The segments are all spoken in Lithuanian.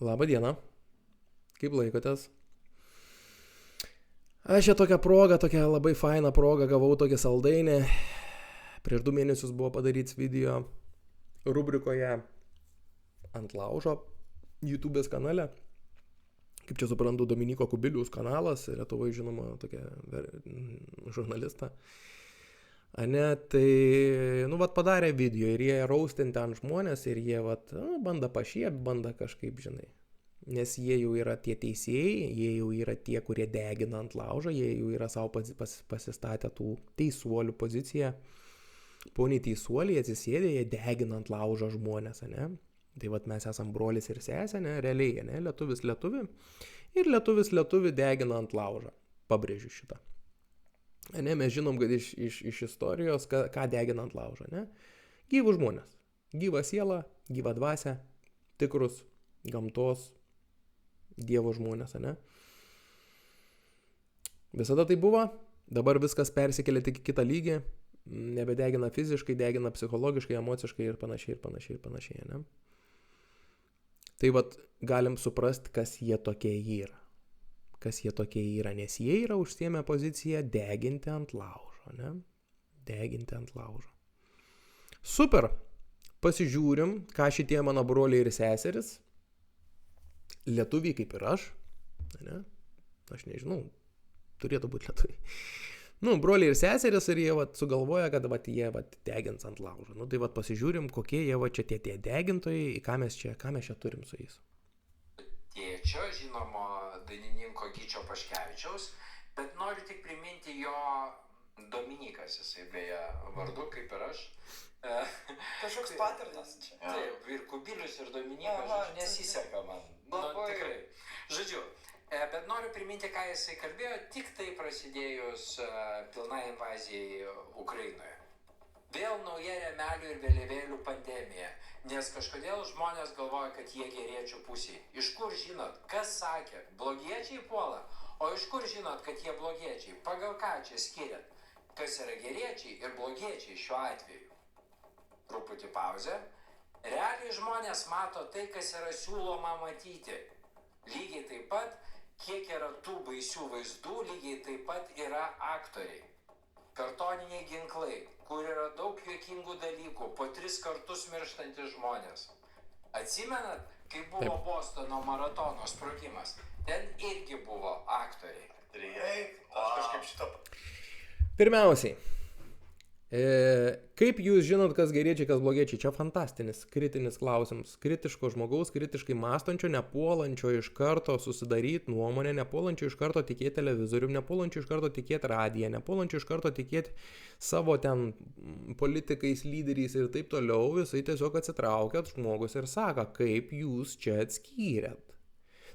Labą dieną. Kaip laikotės? Aš čia tokią progą, tokią labai fainą progą gavau tokį saldainį. Prieš 2 mėnesius buvo padarytas video rubrikoje Ant laužo YouTube'ės kanale. Kaip čia suprantu, Dominyko Kubiliaus kanalas, Lietuvoje žinoma tokia žurnalista. Ane, tai, padarė video ir jie raustinti ant žmonės ir jie, banda pašiep, banda kažkaip, žinai. Nes jie jau yra tie teisėjai, jie jau yra tie, kurie degina ant laužo, jie jau yra savo pasistatę tų teisuolių poziciją. Poniai teisuoliai atsisėdė, jie degina ant laužo žmonės, ane. Tai mes esam brolis ir sesė, ne, realiai, ne, lietuvis lietuvį. Ir lietuvis lietuvį degina ant laužo. Pabrėžiu šitą. Ne, mes žinom, kad iš istorijos, ką degina ant laužo, ne? Gyvų žmonės. Gyva siela, gyva dvasia, tikrus gamtos Dievo žmonės, ne? Visada tai buvo, dabar viskas persikėlė tik į kitą lygį, nebedegina fiziškai, degina psichologiškai, emociškai ir panašiai, ne? Tai galim suprasti, kas jie tokie yra. Kas jie tokie yra, nes jie yra užsiėmę poziciją deginti ant laužo, ne? Deginti ant laužo. Super, pasižiūrim, ką šitie mano broliai ir seseris, lietuviai kaip ir aš, ne? Aš nežinau, turėtų būti lietuviai. Broliai ir seseris ir jie sugalvoja, kad jie degins ant laužo. Tai pasižiūrim, kokie jie čia tie degintojai, ką mes čia turim su jais. Tėčio, žinomo dainininko Gyčio Paškevičiaus, bet noriu tik priminti jo Dominykas, jisai beje vardu, kaip ir aš. Kažkoks paternas čia. Taip, ir Kubilius, ir Dominykas, nesiseka man. Tikrai. Žodžiu, bet noriu priminti, ką jisai kalbėjo, tik tai prasidėjus pilnai invazijai Ukrainoje. Vėl nauja rėmelių ir vėliavėlių pandemija, nes kažkodėl žmonės galvoja, kad jie geriečių pusėje. Iš kur žinot, kas sakė, blogiečiai puola, o iš kur žinot, kad jie blogiečiai, pagal ką čia skiriat, kas yra geriečiai ir blogiečiai šiuo atveju. Truputį pauzę. Realiai žmonės mato tai, kas yra siūloma matyti. Lygiai taip pat, kiek yra tų baisių vaizdų, lygiai taip pat yra aktoriai. Kartoniniai ginklai, kur yra daug juokingų dalykų, po 3 kartus mirštantis žmonės. Atsimenat, kai buvo Bostono maratono sprogimas? Ten irgi buvo aktoriai. Aš kažkaip šitą... Pirmiausiai, kaip jūs žinot, kas geriečiai, kas blogiečiai? Čia fantastinis, kritinis klausimas. Kritiško žmogaus, kritiškai mąstančio, nepuolančio iš karto susidaryti nuomonę, nepuolančio iš karto tikėti televizorium, nepuolančio iš karto tikėti radiją, nepuolančio iš karto tikėti savo ten politikais, lyderiais ir taip toliau. Visai tiesiog atsitraukiat žmogus ir sako, kaip jūs čia atskyrėt.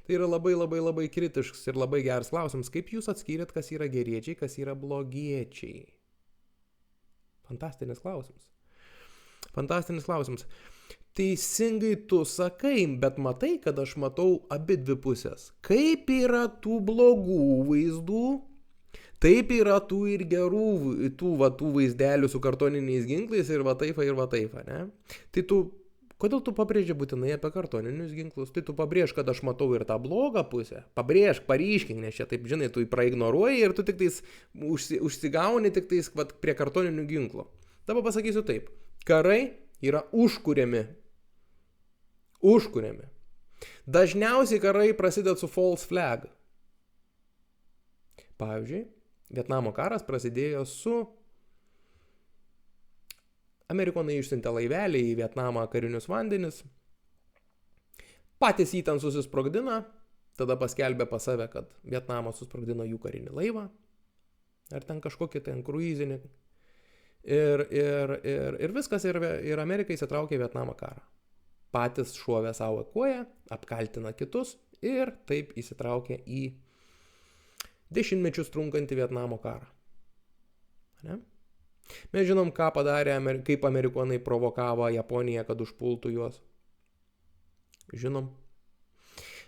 Tai yra labai kritiškas ir labai geras klausimas. Kaip jūs atskyrėt, kas yra geriečiai, kas yra blogiečiai? Fantastinis klausimas. Teisingai tu sakai, bet matai, kad aš matau abi dvi pusės. Kaip yra tų blogų vaizdų, taip yra tų ir gerų, tų vaizdelių su kartoniniais ginklais ir va taip, ne? Tai kodėl tu pabrėži būtinai apie kartoninius ginklus? Tai tu pabrėž, kad aš matau ir tą blogą pusę. Pabrėžk, paryškink, nes čia taip, žinai, tu praignoruoji ir tu tik tais užsigauni tik tais prie kartoninių ginklų. Dabar pasakysiu taip. Karai yra užkuriami. Dažniausiai karai prasideda su false flag. Pavyzdžiui, Vietnamo karas prasidėjo su Amerikonai išsiuntė laivelį į Vietnamą karinius vandenis, patys jį ten susisprogdina, tada paskelbė pas save, kad Vietnamas susprogdino jų karinį laivą, ar ten kažkokį ten kruizinį, ir viskas, ir Amerika įsitraukė į Vietnamo karą. Patys šovė savo koją, apkaltina kitus ir taip įsitraukė į 10 trunkantį Vietnamo karą. Ne? Mes žinom, ką padarė, kaip amerikonai provokavo Japoniją, kad užpultų juos. Žinom.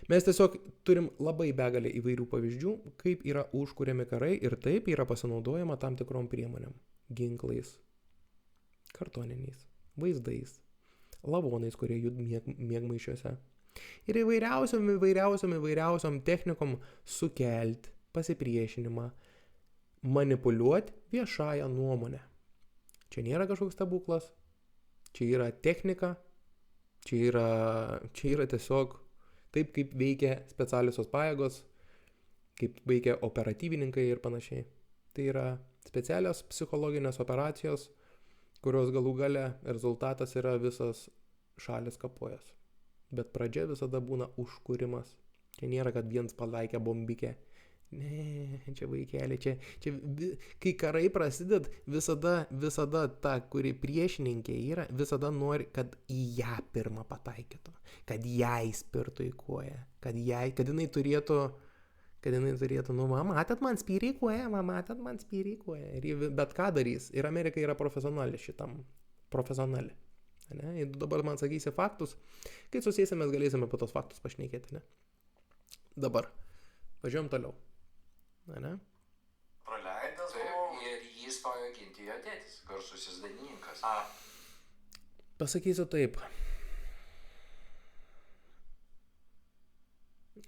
Mes tiesiog turim labai begalę įvairių pavyzdžių, kaip yra užkuriami karai ir taip yra pasinaudojama tam tikrom priemonėm. Ginklais, kartoniniais, vaizdais, lavonais, kurie jud miegmaišiuose, Ir įvairiausiom technikom sukelti pasipriešinimą, manipuliuoti viešąją nuomonę. Čia nėra kažkoks stebuklas, čia yra technika, čia yra tiesiog taip, kaip veikia specialiosios pajėgos, kaip veikia operatyvininkai ir panašiai. Tai yra specialios psichologinės operacijos, kurios galų gale rezultatas yra visas šalis kapojas. Bet pradžia visada būna užkūrimas. Čia nėra, kad viens palaikė bombikę. Ne, čia vaikeli, čia kai karai prasideda, visada ta, kuri priešininkė yra, visada nori, kad į ją pirmą pataikytų, kad jai spirtų į koją, kad jinai turėtų, matėt man spyrė į koją, ir bet ką darys. Ir Amerika yra profesionali šitam, profesionali. Ne? Ir dabar man sakysi faktus, kai susėsime, mes galėsime po tos faktus pašnekėti. Ne? Dabar, važiuojam toliau. Ne? Praleidęs Taip, buvau. ir jį stojo ginti jo tėtis, garsusis dainininkas. Pasakysiu taip.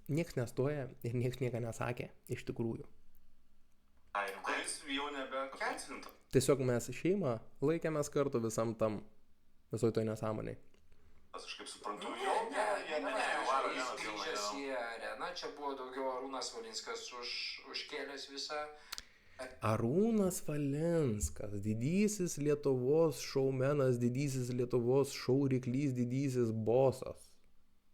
Niekas nestoja ir niekas nieko nesakė, iš tikrųjų. Ir kuris jau nebekancelintų. Tiesiog mes šeimą laikėmės kartu visam tam, visoj toj nesąmoniai. Aš kažkaip suprantu, Jis grįžęs į areną, čia buvo daugiau Arūnas Valinskas užkėlęs visą. Arūnas Valinskas, didysis Lietuvos šoumenas, didysis Lietuvos šauriklys, didysis bosas.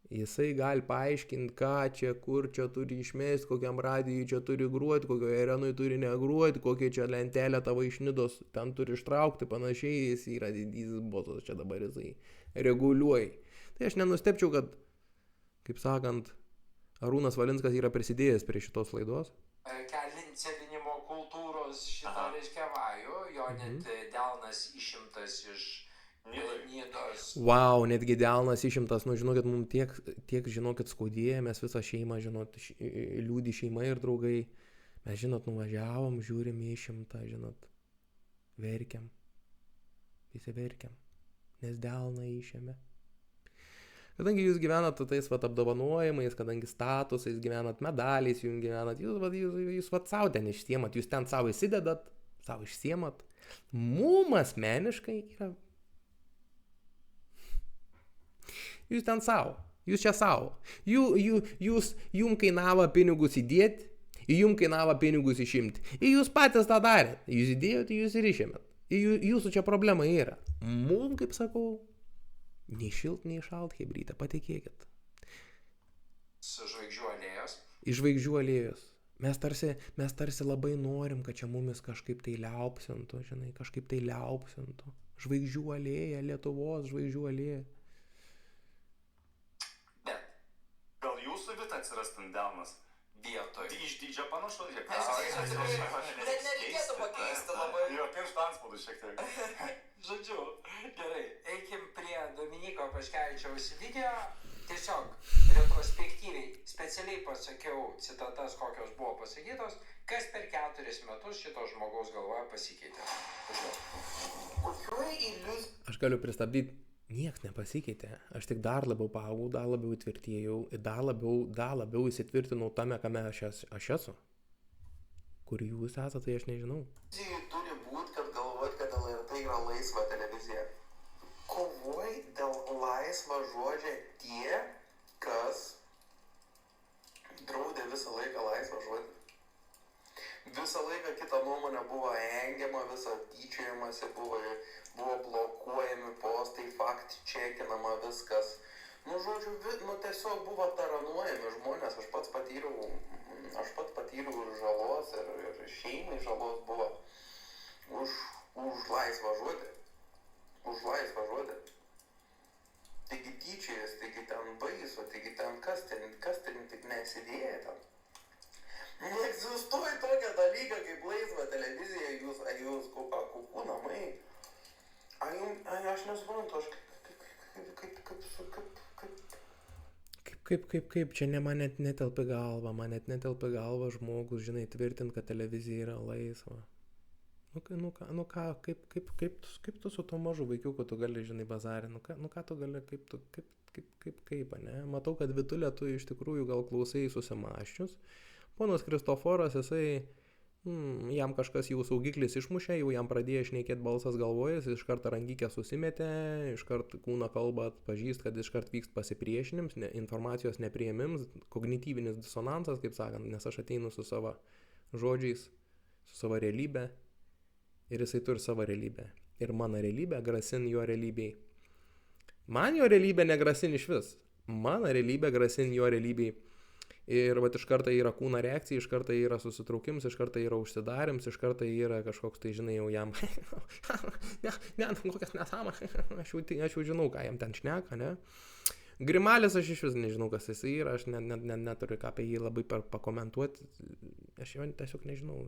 Jisai gali paaiškinti, ką čia, kur čia turi išmesti, kokiam radijui čia turi gruoti, kokioje arenui turi negruoti, kokią čia lentelę tavo iš Nidos ten turi ištraukti, panašiai, jis yra didysis bosas, čia dabar jisai reguliuoja. Tai aš nenustepčiau, kad, kaip sakant, Arūnas Valinskas yra prisidėjęs prie šitos laidos. Kelincelinimo kultūros šitą reiškia vajų, jo net delnas išimtas iš Nidos. Wow, netgi delnas išimtas, žinokit, mums tiek žinokit, skaudėjo, mes visą šeimą, liūdi šeima ir draugai. Mes, nuvažiavom, žiūrim išimtą, verkiam. Visi verkiam, nes delną išėmė. Kadangi jūs gyvenat tais apdovanojimais, kadangi statusais gyvenat, medaliais jūs gyvenat, jūs savo ten išsiemat, jūs ten savo įsidedat, savo išsiemat. Mum asmeniškai yra... Jūs ten savo, jūs čia savo. Jums kainavo pinigus įdėti, jums kainavo pinigus išimti. Ir jūs patys tą darėt. Jūs įdėjote, jūs ir išėmėt. Jūsų čia problema yra. Mum, kaip sakau, nei šilt, nei šalt, hebrytė, patikėkit. Žvaigždžių alėjos. Iš žvaigždžių alėjos. Mes tarsi labai norim, kad čia mumis kažkaip tai liaupsintų, Žvaigždžių alėja, Lietuvos žvaigždžių alėja. Atsirastant delnas. Vietoj. Iš dydžio panašu, Net nereikėtų pakeisti labai. Jo, pirštą antspaudų šiek tiek. Žodžiu, gerai, eikim prie Dominyko Paškevičiaus video. Tiesiog retrospektyviai, specialiai pasakiau citatas, kokios buvo pasakytos, kas per 4 metus šito žmogaus galvoje pasikeitė. Aš galiu pristabdyti. Niekas nepasikeitė. Aš tik dar labiau paaugau, dar labiau įtvirtėjau ir dar labiau įsitvirtinau tame, kame aš esu. Kur jūs esate, tai aš nežinau. Turi būti, kad galvot, kad LRT yra laisva televizija. Kovoj dėl laisvą žodžią tie, kas draudė visą laiką laisvą žodį. Visą laiką kita nuomonė buvo engiama, visą tyčiojamasi buvo blokuojami postai, fakti čekinama viskas. Tiesiog buvo taranuojami žmonės, aš pats patyriau žalos ir šeimai žalos buvo už laisvą žodį. Už laisvą žodį. Taigi tyčiojas, taigi ten baisu, taigi ten kas ten tik nesidėja ten. Neegzistuoja tokia dalyka kaip laisva televizija, jūs kukų namai. Aš nesuprantu, Kaip, čia man net netelpa galva žmogus, tvirtint, kad televizija yra laisva. Kaip tu su to mažu vaikiuku tu gali, bazarį, ką tu gali, kaip kaip, ne? Matau, kad Vitulė tu iš tikrųjų gal klausai susimaščius. Ponas Kristoforas, jisai, jam kažkas jau saugiklis išmušė, jau jam pradėjo šnekėti balsas galvojas, iš karto rankykę susimetė, iš karto kūno kalbą atpažįst, kad iš karto vykst pasipriešinims, informacijos nepriėmims, kognityvinis disonansas, kaip sakant, nes aš ateinu su savo žodžiais, su savo realybė ir jisai turi savo realybę. Ir mano realybė grasin jo realybei. Man jo realybė negrasin iš vis. Mano realybė grasin jo realybei. Ir vat iš karto yra kūno reakcija, iš karto yra susitraukims, iš karto yra užsidarims, iš karto yra kažkoks, tai žinai, jau jam kokias nesąmonės, aš jau žinau, ką jam ten šneka, ne? Grimalis aš iš vis nežinau, kas jis yra, aš neturiu ką apie jį labai pakomentuoti, aš jo tiesiog nežinau,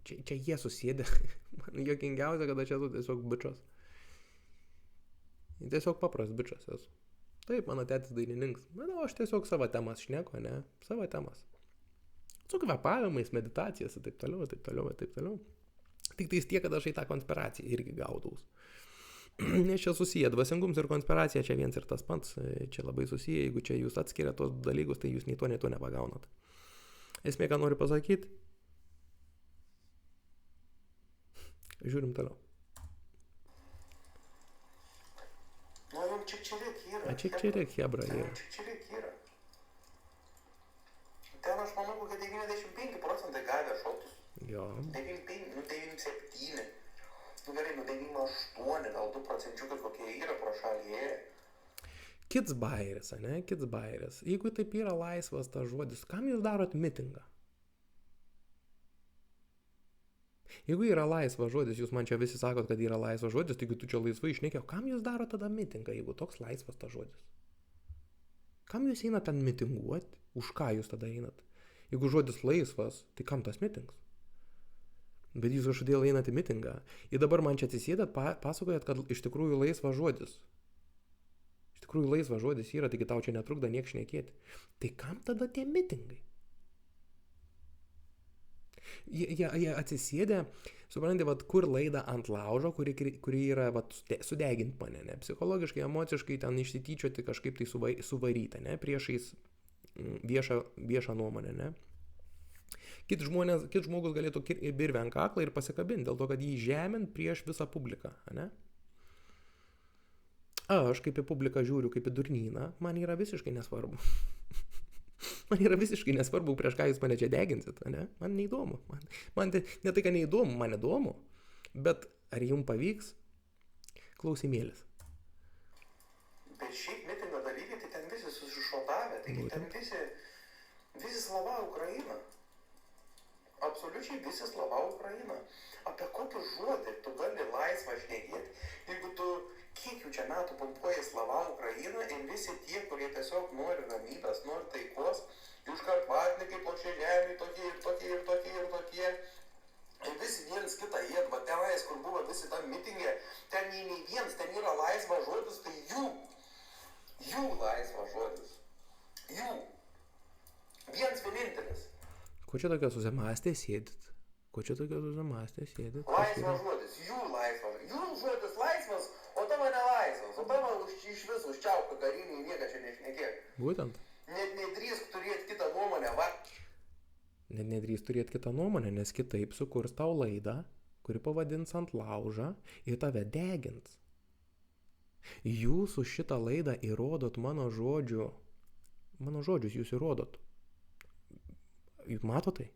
čia jie susėdė, man juokingiausia, kad aš esu tiesiog bičas. Tiesiog papras bičas esu. Taip, mano tėtis dainininkas. Manau, aš tiesiog savo temas šneku, ne? Savo temas. Su kvepavimais, meditacijas ir taip toliau, taip toliau, taip toliau. Tik tais tiek, kad aš į tą konspiraciją irgi gaudaus. Nes čia susiję dvasingums ir konspiracija, čia viens ir tas pats. Čia labai susiję, jeigu čia jūs atskiria tos dalykus, tai jūs nei to nepagaunat. Esmė, ką noriu pasakyti. Žiūrim toliau. A čikčirek, hebra, jau. Čikčirek yra. Ten aš manau, kokie 95% gavę šotus. Jo. 97. Gerai, 98, gal 2% kokie yra pro šalį ėję. Kidsbairis, ne? Kidsbairis. Jeigu taip yra laisvas tas žodis, kam jūs darot mitingą? Jeigu yra laisvas žodis, jūs man čia visi sakot, kad yra laisvas žodis, taigi tu čia laisvai išnekė, kam jūs daro tada mitingą, jeigu toks laisvas tas žodis? Kam jūs einat ten mitinguoti? Už ką jūs tada einat? Jeigu žodis laisvas, tai kam tas mitingas? Bet jūs kažkodėl einat į mitingą. Ir dabar man čia atsisėdat, pasakojat, kad iš tikrųjų laisvas žodis. Iš tikrųjų laisvas žodis yra, taigi tau čia netrukda niek šnekėti. Tai kam tada tie mitingai? Jie atsisėdė, suprantate, kur laida ant laužo, kuri yra sudegint mane, ne? Psichologiškai, emociškai ten išsityčioti kažkaip tai suvaryta, ne? Priešais viešą nuomonę, ne? Kit žmogus galėtų birvę ant kaklą ir pasikabinti, dėl to, kad jį žemint prieš visą publiką, ne? Aš kaip į publiką žiūriu, kaip į durnyną, man yra visiškai nesvarbu. Man yra visiškai nesvarbu, prieš ką jūs mane čia deginsit, ne? Man neįdomu. Man ne tai, kad neįdomu, man įdomu. Bet ar jums pavyks? Klausimėlis. Bet šiaip mitingo dalykai, tai ten visi susišotavę, taigi ten visi slava Ukraina. Absoliučiai visi slava Ukraina. Apie kokį žodį tu gali laisvą šnekėti, jeigu tu kiek jau čia metų pompuoja slava Ukraina ir visi tie, kurie tiesiog nori ramybės, nori taikos, iškart vatnikai plačia žemė, tokie ir tokie ir tokie ir tokie. Ir visi viens kitą jėd, va tenais, kur buvo visi tam mitingė, ten nei viens, ten yra laisvas žodis, tai jų laisvas žodis. Jų. Viens vienintelis. Ko čia tokia susimastė sėdit? Laisvas žodis, jų laisvas. Jų žodis laisvas, o tavo nelaisvas. O tavo iš vis užčiaupka karinį, nieką čia nešnekėk. Būtent. Net nedrįsk turėti kitą nuomonę, va. Net nedrįsk turėti kitą nuomonę, nes kitaip sukurs tau laidą, kuri pavadins ant laužą ir tave degins. Jūs už šitą laidą įrodot mano žodžius jūs įrodot. Juk matot tai?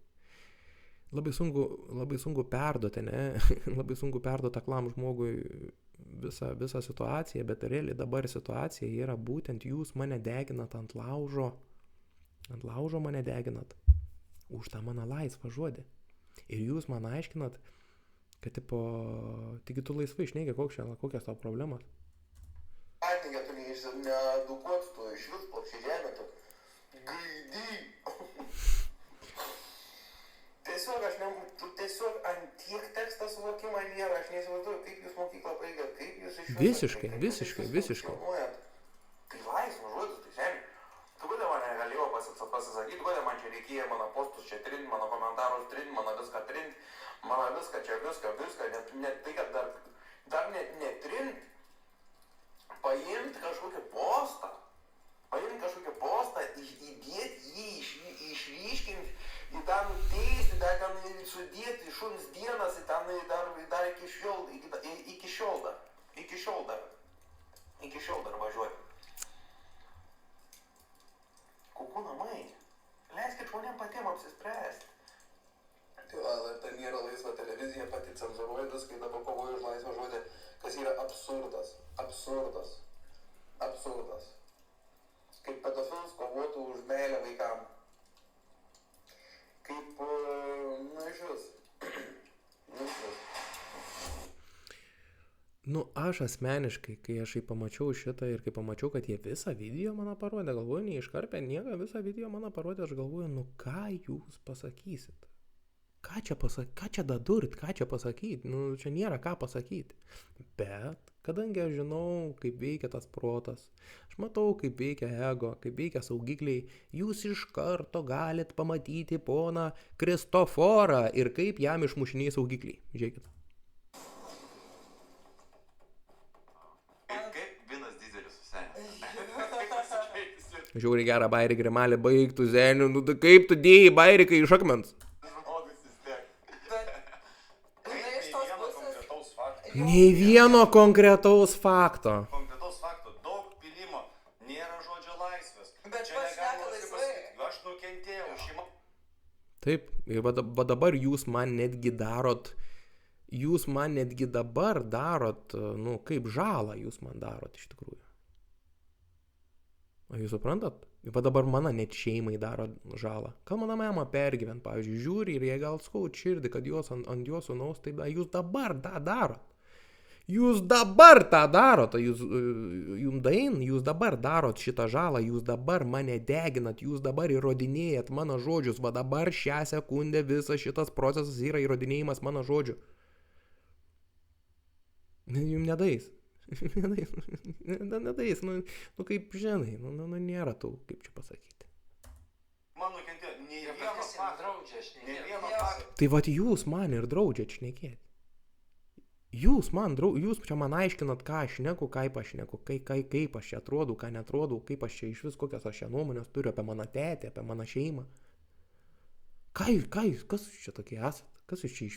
Labai sunku perduoti, ne? Labai sunku perduoti aklam žmogui visą situaciją, bet realiai dabar situacija yra būtent jūs mane deginat ant laužo mane deginat už tą mano laisvą žodį. Ir jūs man aiškinat, kad tik tu laisvai šneki, kokios tavo problemas. Atnigė, tu needukuot, tu iš vis plokščiai žemė, tu gaidai. Tiesiog ant tiek tekstą suvokimą nėra, aš neįsivaizduoju, kaip jūs mokyklą baigėt, kaip jūs iš Visiškai. Tai laisvas žodis, tai žemė. Tu kodėl man negalėjau pasisakyti, kodėl man čia reikėjo mano postus čia trinti, mano komentarus trinti, mano viską trinti, mano viską čia, viską, net tai, kad dar net netrint, paimti kažkokį postą, absurdas. Absurdas. Kaip pedofilas kovotų už meilę vaikam. Kaip, išvis. Nu, aš asmeniškai, kai aš pamačiau šitą ir kai pamačiau, kad jie visą video mano parodė, galvoju, neiškarpę nieko, visą video mano parodė, aš galvoju, nu ką jūs pasakysit? Ką čia dadurit, ką čia pasakyti? Nu, čia nėra ką pasakyti. Bet, kadangi aš žinau, kaip veikia tas protas, aš matau, kaip veikia ego, kaip veikia saugikliai, jūs iš karto galit pamatyti poną Kristoforą ir kaip jam išmušiniai saugikliai. Žiūrėkit. Kaip Vinas Dizelis su seniu. Žiūri gerą bairį grimalį, baigtų zenių, nu tai kaip tu dėjai bairį, kai iš akmens? Nei vieno konkretaus fakto. Konkretaus fakto, daug pilimo, nėra žodžio laisvės. Bet Čia negalima pasakyti, aš nukentėjau, šeima. Taip, ir va dabar jūs man netgi dabar darot, nu, kaip žalą jūs man darot iš tikrųjų. O jūs suprantat? Va dabar mano net šeimai daro žalą. Gal mano mama pergyvent, pavyzdžiui, žiūri ir jie gal skaud širdį, kad jos ant jos sūnaus taip da. Jūs dabar tą darot. Jūs dabar tą darot, jūs dabar darot šitą žalą, jūs dabar mane deginat, jūs dabar įrodinėjat mano žodžius, va dabar šią sekundę visas šitas procesas yra įrodinėjimas mano žodžių. Jums nedais. Nedais, nu kaip žinai, nu nėra tų, kaip čia pasakyti. Man nukentėjo, nei vieno fakto. Tai vat jūs man ir draudžiat šnekėti. Jūs čia man aiškinat, ką aš šneku, kaip aš šneku, kaip aš čia atrodau, ką netrodau, kaip aš čia iš vis, kokias aš čia nuomonės turiu apie mano tetę, apie mano šeimą. Kas jūs čia tokie esat? Kas jūs čia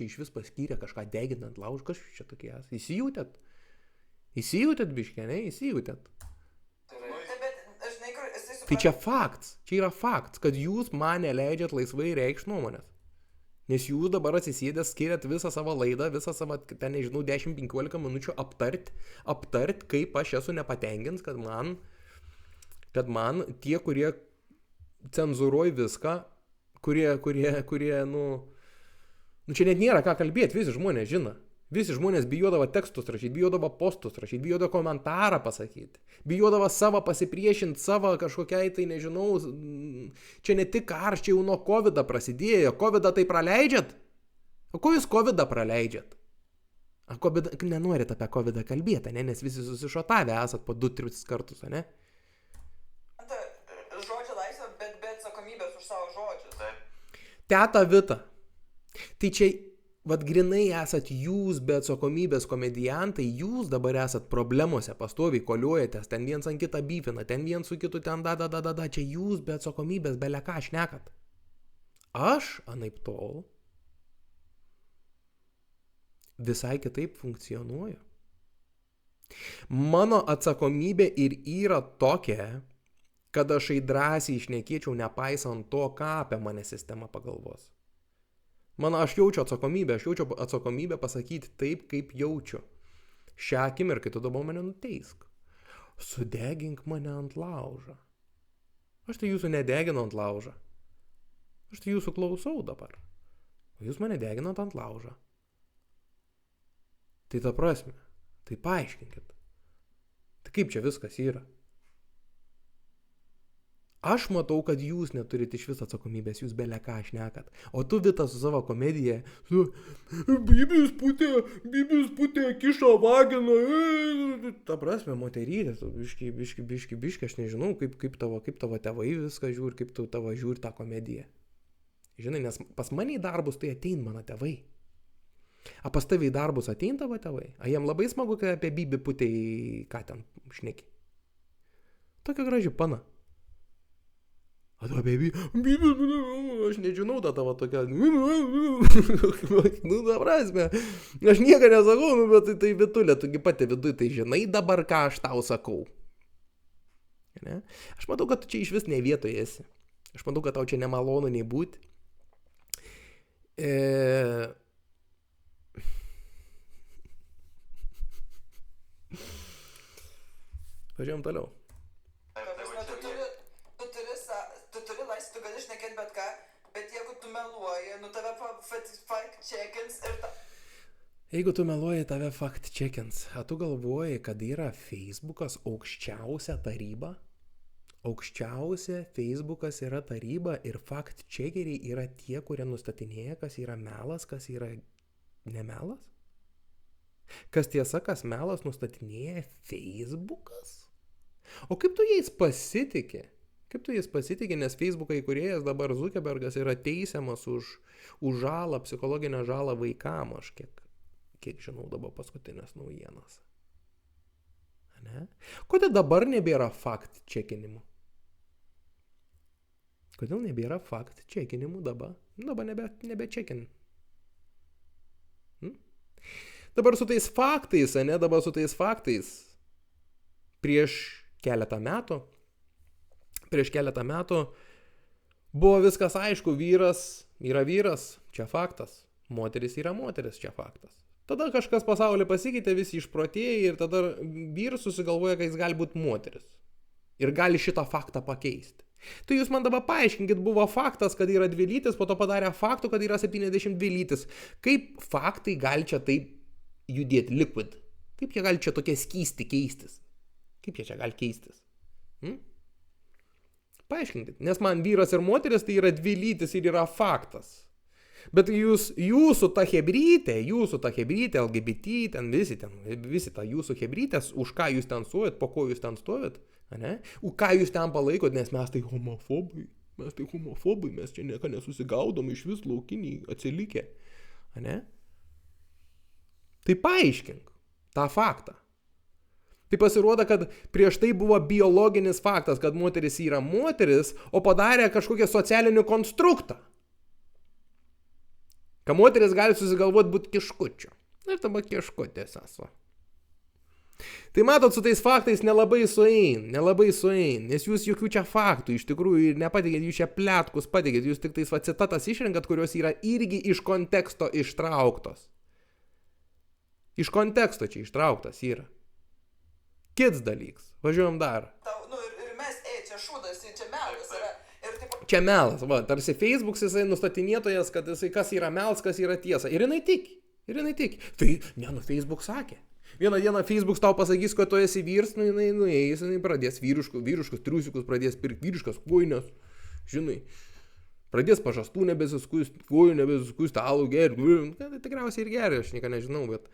iš vis paskyrė kažką deginant lauž, kas jūs čia tokie esat? Įsijutėt biškė, ne? Įsijutėt. Tai čia faktas, čia yra faktas, kad jūs man neleidžiat laisvai reikšti nuomonės. Nes jūs dabar atsisėdęs skiriat visą savo laidą, visą savo, ten nežinau, 10-15 minučių aptart, kaip aš esu nepatenkins, kad man tie, kurie cenzūruoja viską, kurie, nu, čia net nėra ką kalbėti, visi žmonės žino. Visi žmonės bijodavo tekstus rašyti, bijodavo postus rašyti, bijodavo komentarą pasakyti, bijodavo savo pasipriešinti, savo kažkokiai, tai nežinau, čia ne tik karš, čia jau nuo COVID prasidėjo, COVID tai praleidžiat? O ko jūs COVID praleidžiat? Nenorit apie COVID kalbėti, ne? Nes visi susišotavę esat po 2-3 kartus, ne? Žodžio laisvė, bet be atsakomybės už savo žodžius. Teta Vita, tai čia... Vat grinai esat jūs be atsakomybės komediantai, jūs dabar esat problemuose, pastoviai koliuojatės, ten viens ant kitą byfina, ten viens su kitu ten da, čia jūs be atsakomybės beleką šnekat. Aš, anaip tol, visai kitaip funkcionuoju. Mano atsakomybė ir yra tokia, kad aš drąsiai šnekėčiau nepaisant to, ką apie mane sistema pagalvos. Aš jaučiu atsakomybę pasakyti taip, kaip jaučiu. Šią akimirką tu dabar mane nuteisk. Sudegink mane ant laužo. Aš tai jūsų nedeginu ant laužo. Aš tai jūsų klausau dabar. O jūs mane deginat ant laužo. Tai ta prasme. Tai paaiškinkit. Tai kaip čia viskas yra? Aš matau, kad jūs neturite iš vis atsakomybės, jūs beleką šnekat. O tu, Vita, su savo komedija, Bibis putė, kišo vaginą. Ta prasme, moterytė, biški, aš nežinau, kaip tavo tėvai viską žiūri, kaip tavo žiūri tą komediją. Žinai, nes pas mane į darbus tai atein mano tėvai. A pas tavai į darbus atein tavo tėvai? A jiem labai smagu, kai apie Bibį putė ką ten šneki. Tokia graži pana. O tu apie aš nežinau tą tavo tokią, ta prasme, aš nieko nesakau, bet tai Vitulė, tugi pati viduj, tai žinai dabar, ką aš tau sakau. Ne? Aš matau, kad tu čia iš vis ne vietoje esi. Aš matau, kad tau čia nemalonu nei būti. Važiuojam toliau. Tu turi laisvę, tu gali šnekėti bet ką, bet jeigu tu meluoji, tave fact-checkins ir Jeigu tu meluoji, tave fact-checkins. A tu galvoji, kad yra Facebookas aukščiausia taryba? Aukščiausia Facebookas yra taryba ir fact-checkeriai yra tie, kurie nustatinėja, kas yra melas, kas yra nemelas? Kas tiesa, kas melas nustatinėja Facebookas? O kaip tu jais pasitikė? Kaip tu jais pasitikė, nes Facebooką įkūrėjas dabar Zuckerbergas yra teisiamas už žalą, psichologinę žalą vaikam, aš kiek žinau dabar paskutinės naujienas. Ne? Kodėl dabar nebėra fact-checkinimų? Kodėl nebėra fact-checkinimų dabar? Dabar nebe-checkin. Dabar su tais faktais, prieš keletą metų buvo viskas aišku, vyras yra vyras, čia faktas, moteris yra moteris, čia faktas. Tada kažkas pasaulyje pasikeitė, visi išprotėjai ir tada vyras susigalvoja, kad jis gali būti moteris. Ir gali šitą faktą pakeisti. Tai jūs man dabar paaiškinkit, buvo faktas, kad yra 2 lytis, po to padarė faktų, kad yra 72 lytis. Kaip faktai gali čia taip judėti, liquid? Kaip jie gali čia tokie skysti keistis? Kaip jie čia gali keistis? Paaiškinkit, nes man vyras ir moteris tai yra 2 lytis ir yra faktas. Bet jūsų ta hebrytė, LGBT, visi ta jūsų hebrytės, už ką jūs ten stovit, po ko jūs ten stovit, ne? Ką jūs ten palaikot, nes mes tai homofobai, mes čia nieko nesusigaudom, iš vis laukiniai atsilikę, ne? Tai paaiškink tą faktą. Tai pasirodo, kad prieš tai buvo biologinis faktas, kad moteris yra moteris, o padarė kažkokią socialinį konstruktą. Kad moteris gali susigalvoti būti kiškučiu. Ir tada kiškutės esu. Tai matot, su tais faktais nelabai suein, nes jūs jokių čia faktų iš tikrųjų nepatikėt, jūs čia pletkus patikėt, jūs tik tais citatas išrenkat, kurios yra irgi iš konteksto ištrauktos. Iš konteksto čia ištrauktas yra. Kits dalyks. Važiuojam dar. Ir mes, čia šūdas, čia melas yra. Čia melas, va, tarsi Facebooks jisai nustatinėtojas, kad jisai kas yra melas, kas yra tiesa. Ir jinai tiki. Tai, Facebook sakė. Vieną dieną Facebooks tau pasakys, kad tu esi vyrs, jinai nueis, jinai pradės vyriškus triusikus, pradės pirkti vyriškas kuinės, žinai. Pradės pažastų nebesiskust, kojų nebesiskust, alų gerti. Tai tikriausiai ir geria, aš nieko nežinau, bet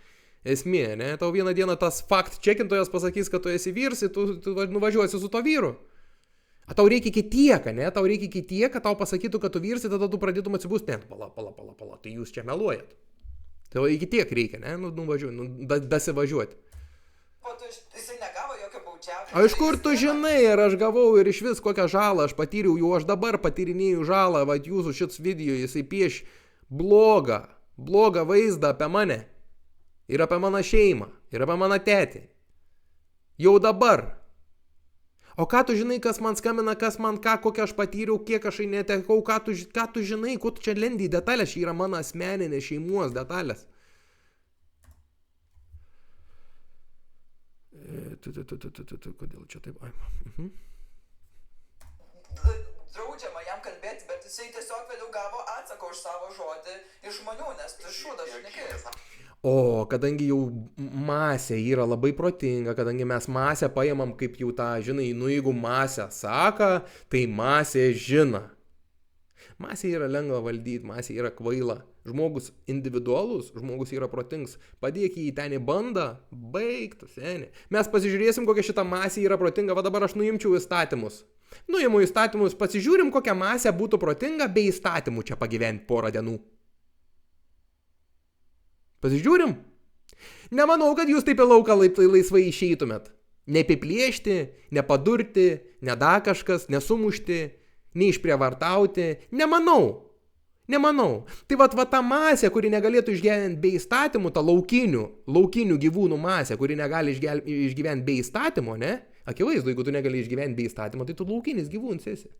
esmė, ne? Tau vieną dieną tas fact-checkintojas pasakys, kad tu esi vyrs, ir tu nuvažiuosi su to vyru. A tau reikia iki tiek, ne? Tau reikia iki tiek, kad tau pasakytų, kad tu vyrsi, tada tu pradėtum atsibūsti. Ne, pala, tai jūs čia meluojat. Tai iki tiek reikia, ne? Nuvažiuoti, dasivažiuoti. O tu jisai negavo jokio baudžiavimo. O iš kur tu žinai, ar aš gavau ir iš vis kokią žalą aš patyriau, jau aš dabar patyrinėjau žalą, va jūsų šits video, jisai pieš blogą vaizdą apie mane. Ir apie mano šeimą, ir apie mano tėtį. Jau dabar. O ką tu žinai, kas man skambina, kas man ką, kokią aš patyriau, kiek aš netekau, ką tu žinai, kuo tu čia lendi į detalės, čia yra mano asmeninė šeimos detalės. Kodėl čia taip? Draudžiama jam kalbėti, bet jisai tiesiog vėliau gavo atsako už savo žodį iš žmonių, nes tu šūdas šnekėjai. O, kadangi jau masė yra labai protinga, kadangi mes masę paimam kaip jau tą, žinai, jeigu masė saka, tai masė žina. Masė yra lengva valdyti, masė yra kvaila. Žmogus individualus, žmogus yra protingas. Padėk jį ten į bandą, baigtų, seniai. Mes pasižiūrėsim, kokia šita masė yra protinga, va dabar aš nuimčiau įstatymus. Nuimu įstatymus, pasižiūrim, kokia masė būtų protinga, be įstatymų čia pagyventi porą dienų. Pasižiūrim? Nemanau, kad jūs taip į lauką laisvai išeitumėt. Neapiplėšti, nepadurti, neda kažkas, nesumušti, neišprievartauti. Nemanau. Tai va ta masė, kuri negalėtų išgyventi be įstatymų, ta laukinių gyvūnų masė, kuri negali išgyventi be įstatymo, ne? Akivaizdu, jeigu tu negali išgyventi be įstatymo, tai tu laukinis gyvūnas esi.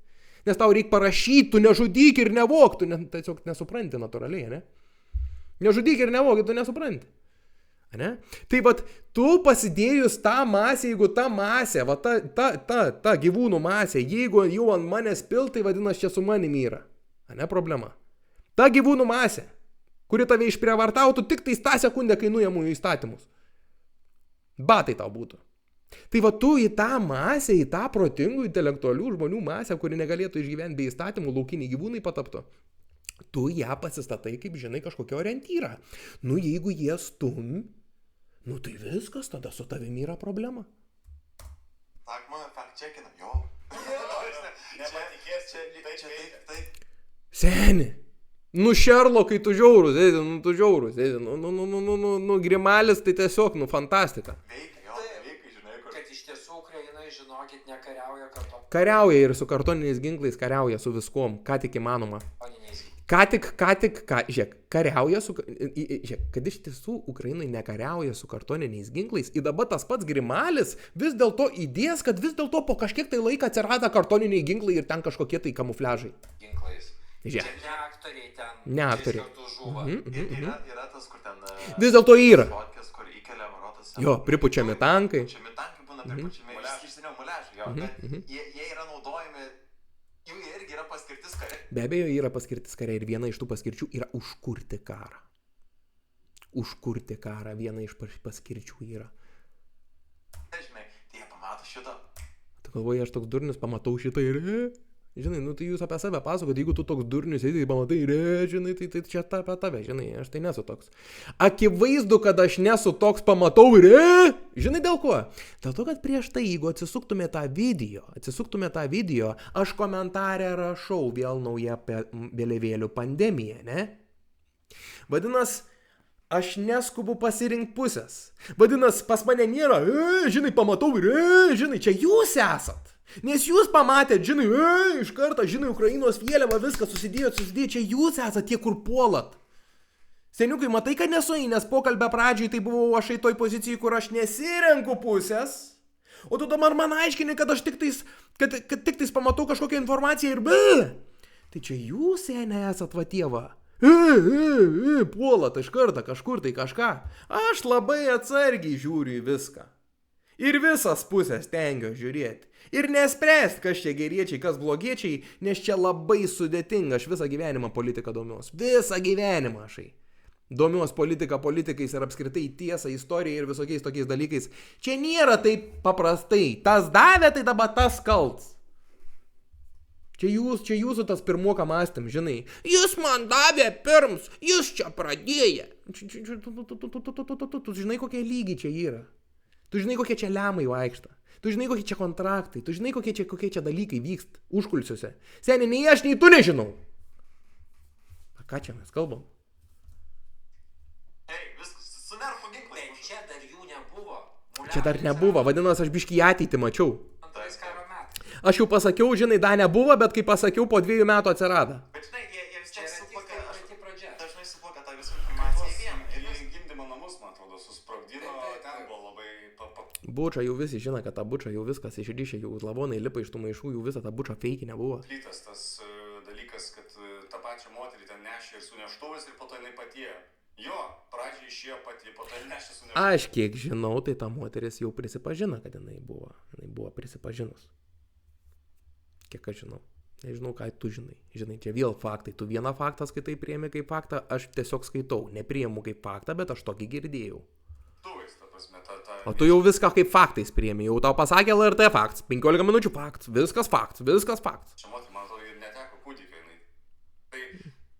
Nes tau reikia parašyti, tu nežudyk ir nevok, tu tiesiog nesupranti natūraliai, ne? Nežudyk ir nevok, tu nesupranti. Ne? Tai vat, tu pasidėjus tą masę, jeigu ta masė, va ta gyvūnų masė, jeigu jau ant manęs pil, tai vadinasi, čia su manimi yra. Ne problema. Ta gyvūnų masė, kuri tave išprievartautų, tik tai tą sekundę, kai nuėmų įstatymus. Batai tau būtų. Tai va tu į tą masę, į tą protingų, intelektualių žmonių masę, kuri negalėtų išgyventi be įstatymų, laukiniai gyvūnai pataptų. Tu ją pasistatai, kaip žinai, kažkokią orientyrą. Nu, jeigu jie stum, nu tai viskas, tada su tavimi yra problema. Tak, man fact-checkina, jo. Nepatikės, čia taip. Seni, nu Sherlockai tu žiaurus, tu žiaurus, nu Grimalis tai tiesiog, nu fantastika. Veikia, žinai, kur. Kad iš tiesų Ukrainai, žinokit, nekariauja kartu. Kariauja ir su kartoniniais ginklais, kariauja su viskuom, ką tik įmanoma. Ką tik, žiūrėk, kariauja su, žiūrėk, kad iš tiesų Ukrainai nekariauja su kartoniniais ginklais, ir dabar tas pats Grimalis vis dėlto įdės, kad vis dėlto po kažkiek tai laiką atsirado kartoniniai ginklai ir ten kažkokie tai kamufliažai. Ginklais. Žiūrėk. Čia ne aktoriai ten. Ne aktoriai. Yra tas, kur ten... Vis dėlto yra. Fotkės, kur įkelia varotas. Jo, pripučiami tankai. Pripučiami tankai būna pripučiami. Išsiniau muliažai, jo. Jie yra naudojami... Jų irgi yra paskirtis kare. Be abejo, yra paskirtis kare ir viena iš tų paskirčių yra užkurti karą. Užkurti karą, viena iš paskirčių yra. Žinai, tai jie pamato šitą. Tu galvoji, aš toks durnius pamatau šitą ir... Žinai, nu tai jūs apie save pasakot, jeigu tu toks durnius, tai pamatai ir... Žinai, tai čia apie tave, žinai, aš tai nesu toks. Akivaizdu, kad aš nesu toks, pamatau ir... Žinai dėl ko? Dėl to, kad prieš tai, jeigu atsisuktume tą video, aš komentarę rašau vėl nauja vėliavėlių pandemija, ne? Vadinas, aš neskubu pasirinkti pusės. Vadinas, pas mane nėra, žinai, pamatau ir, žinai, čia jūs esat. Nes jūs pamatėt, žinai, iš karto, žinai, Ukrainos vėliava, viską susidėjo, čia jūs esat tie, kur puolat. Seniukai, matai, kad nesu, nes pokalbio pradžiai tai buvau aš į toj pozicijai, kur aš nesirenku pusės, o tu dabar man aiškini, kad aš tik tais pamatau kažkokią informaciją ir tai čia jūs, seniai, esat va tieva. Puolat iš karto kažkur tai kažką. Aš labai atsargiai žiūriu į viską. Ir visas pusės tengiu žiūrėti. Ir nespręst, kas čia geriečiai, kas blogiečiai, nes čia labai sudėtinga. Aš visą gyvenimą politiką domiuos. Visą gyvenimą aš. Domiuos politikais ir apskritai tiesą, istoriją ir visokiais tokiais dalykais. Čia nėra taip paprastai. Tas davė, tai dabar tas kalts. Čia jūsų tas pirmuoka mąstym, žinai. Jūs man davė pirms, jūs čia pradėję. Tu žinai, kokie lygiai čia yra. Tu žinai, kokie čia lemai vaikšta. Tu žinai, kokie čia kontraktai. Tu žinai, kokie čia dalykai vyksta užkulisiuose. Seniai, nei aš, nei tu nežinau. A ką čia mes kalbam? Ei, viskas, su nerfo ginklai. Bet čia dar jų nebuvo. Čia dar nebuvo, vadinasi, aš biškį į ateitį mačiau. Antrais karo metais. Aš jau pasakiau, žinai, dar nebuvo, bet kai pasakiau, po 2 metų atsirado. Bet žinai, jie vis Čia tiek yra suplaka, tik pati pradžia. dažnai suplaka tą visą informaciją į vieną. Ir į gimdymo namus, man atrodo, susprogdino, ten buvo labai... Buča jau visi žino, kad ta buča jau viskas išryšė, jau lavonai lipa iš tų maišų, jau visą tą bučą feikinę buvo. Lytas tas dalykas, kad tą pačią moterį ten nešė ir su neštuvais ir po to jinai patėjo. Jo, pradžiai išėjo pati, po to nešė su neštuvais. Aš kiek žinau, tai ta moteris jau prisipažino, kad jinai buvo prisipažinus. Kiek aš žinau. Nežinau, ką tu žinai. Žinai, čia vėl faktai. Tu vieną faktą skaitai, priemi kaip faktą, aš tiesiog skaitau. Nepriemu kaip faktą, bet aš tokį girdėjau. Tuvais, ta prasme, O tu jau viską kaip faktais priemi. Jau tau pasakė LRT fakts. 15 minučių fakts. Viskas fakts. Čia moterį, man atrodo, ir neteko kūdikio jinai. Tai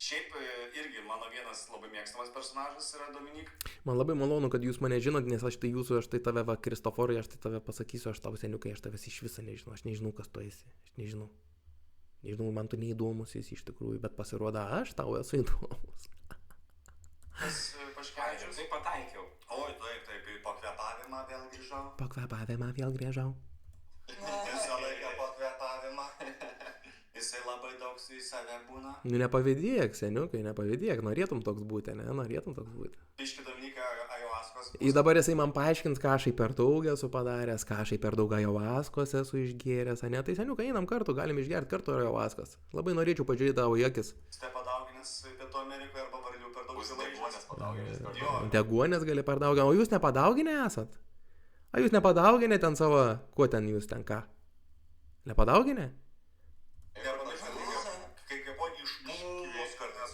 šiaip irgi mano vienas labai mėgstamas personažas yra Dominik. Man labai malonu, kad jūs mane žinot, nes aš tai tave, va, Kristoforai, aš tai tave pasakysiu, aš tau seniukai, aš tavęs iš viso nežinau. Aš nežinau, kas tu esi. Aš nežinau. Nežinau, man tu neįdomus jis iš tikrųjų, bet pasirodo, aš tau esu įdomus. Tas Paškevičius. Tai pataikiau. Oi, taip, į pakvėpavimą vėl grįžau. Pakvėpavimą vėl grįžau. Visą laiką pakvėpavimą. Jisai labai daug į save būna. Nu nepavydėk, seniukai, nepavydėk. Norėtum toks būti, ne? Norėtum toks būti. Biški Dominika ajovaskos. Ir dabar jisai man paaiškins, ką aš per daug esu padaręs, ką aš per daug ajovaskos esu išgėręs, ne? Tai seniukai, einam kartu, galim išgerti kartu ajovaskos. Labai norėčiau pažiūrėti tavo į akis. Stepadauginis Pietų Amerikoje arba varlių per daug Deguonės padauginės. Deguonės gali padauginti. O jūs nepadauginę esat? A jūs nepadauginę ten savo, kuo ten jūs ten ką? Nepadauginę? Kai buvo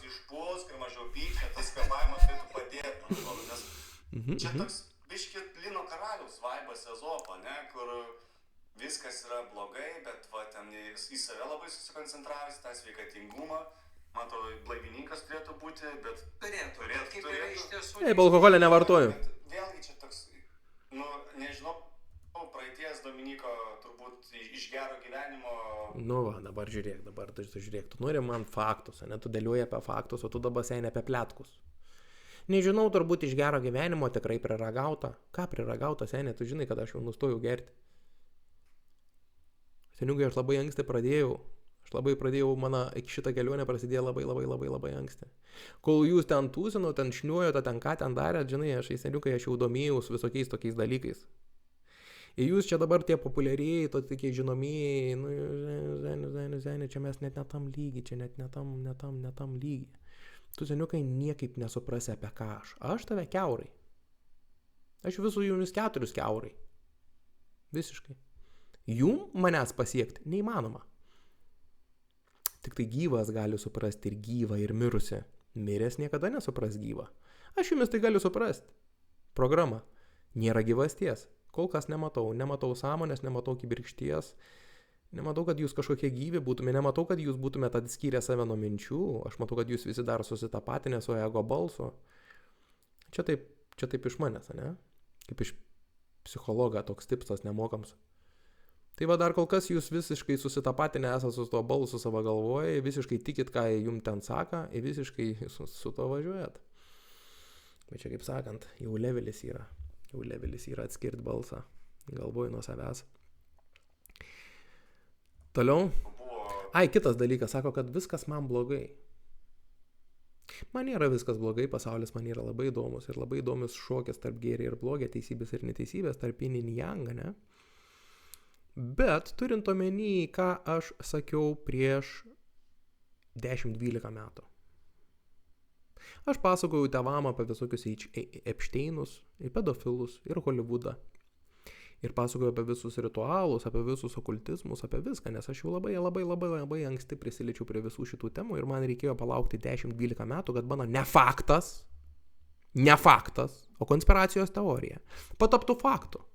išpūs, kai mažiau pykčia, tas kvėpavimas turėtų padėti, man atrodo, nes čia toks biški Lino karaliaus vaibas Ezopo, ne, kur viskas yra blogai, bet va ten į save labai susikoncentravęs, tą sveikatingumą, man atrodo, blaivininkas turėtų būti, bet Turėtų. Kaip yra iš tiesų. Taip, alkoholio nevartoju. Bet vėlgi čia toks, nu, nežinau, praeities Dominiko turbūt iš gero gyvenimo. Nu va, dabar žiūrėk, tu nori man faktus, ne, tu dėliuoji apie faktus, o tu dabar seni apie pletkus. Nežinau, turbūt iš gero gyvenimo tikrai priragauta. Ką priragauta, seni, tu žinai, kad aš jau nustojau gerti. Seniukai, aš labai anksti pradėjau. Mano šitą kelionę prasidėjo labai anksti. Kol jūs ten tūsino, ten šniuojote, ten ką ten darėt, žinai, seniukai, aš jau domėjaus visokiais tokiais dalykais. Ir jūs čia dabar tie populiarieji, tokie žinomieji, nu, žinai, čia mes net netam lygi, čia net netam lygi. Tu, seniukai, niekaip nesuprasi apie ką aš. Aš tave kiaurai. Aš visų jumis 4 kiaurai. Visiškai. Jum manęs pasiekti neįmanoma. Tik tai gyvas gali suprasti ir gyvą, ir mirusi. Miręs niekada nesupras gyvą. Aš jumis tai galiu suprasti. Programa. Nėra gyvasties. Kol kas nematau. Nematau sąmonės, nematau kibirkšties. Nematau, kad jūs kažkokie gyvi būtume. Nematau, kad jūs būtumėte atskyrę save nuo minčių. Aš matau, kad jūs visi dar susitapatinę su ego balsu. Čia taip iš manęs, ne? Kaip iš psichologa toks tipsas nemokams. Tai va dar kol kas jūs visiškai susitapatinę esate su tuo balsu savo galvoje, visiškai tikit, ką jums ten saka, ir visiškai su to važiuojat. Bet čia kaip sakant, jau levelis yra atskirti balsą, galvoju nuo savęs. Toliau. Kitas dalykas, sako, kad viskas man blogai. Man nėra viskas blogai, pasaulis man yra labai įdomus ir labai įdomus šokis tarp gėrio ir blogio, teisybės ir neteisybės, tarp yin ir yang, ne? Bet turint omeny, ką aš sakiau prieš 10-12 metų. Aš pasakojau tėvam apie visokius Epšteinus, ir pedofilus, ir Hollywoodą. Ir pasakojau apie visus ritualus, apie visus okultizmus, apie viską, nes aš jau labai anksti prisiliečiau prie visų šitų temų ir man reikėjo palaukti 10-12 metų, kad mano ne faktas, o konspiracijos teorija pataptų faktu.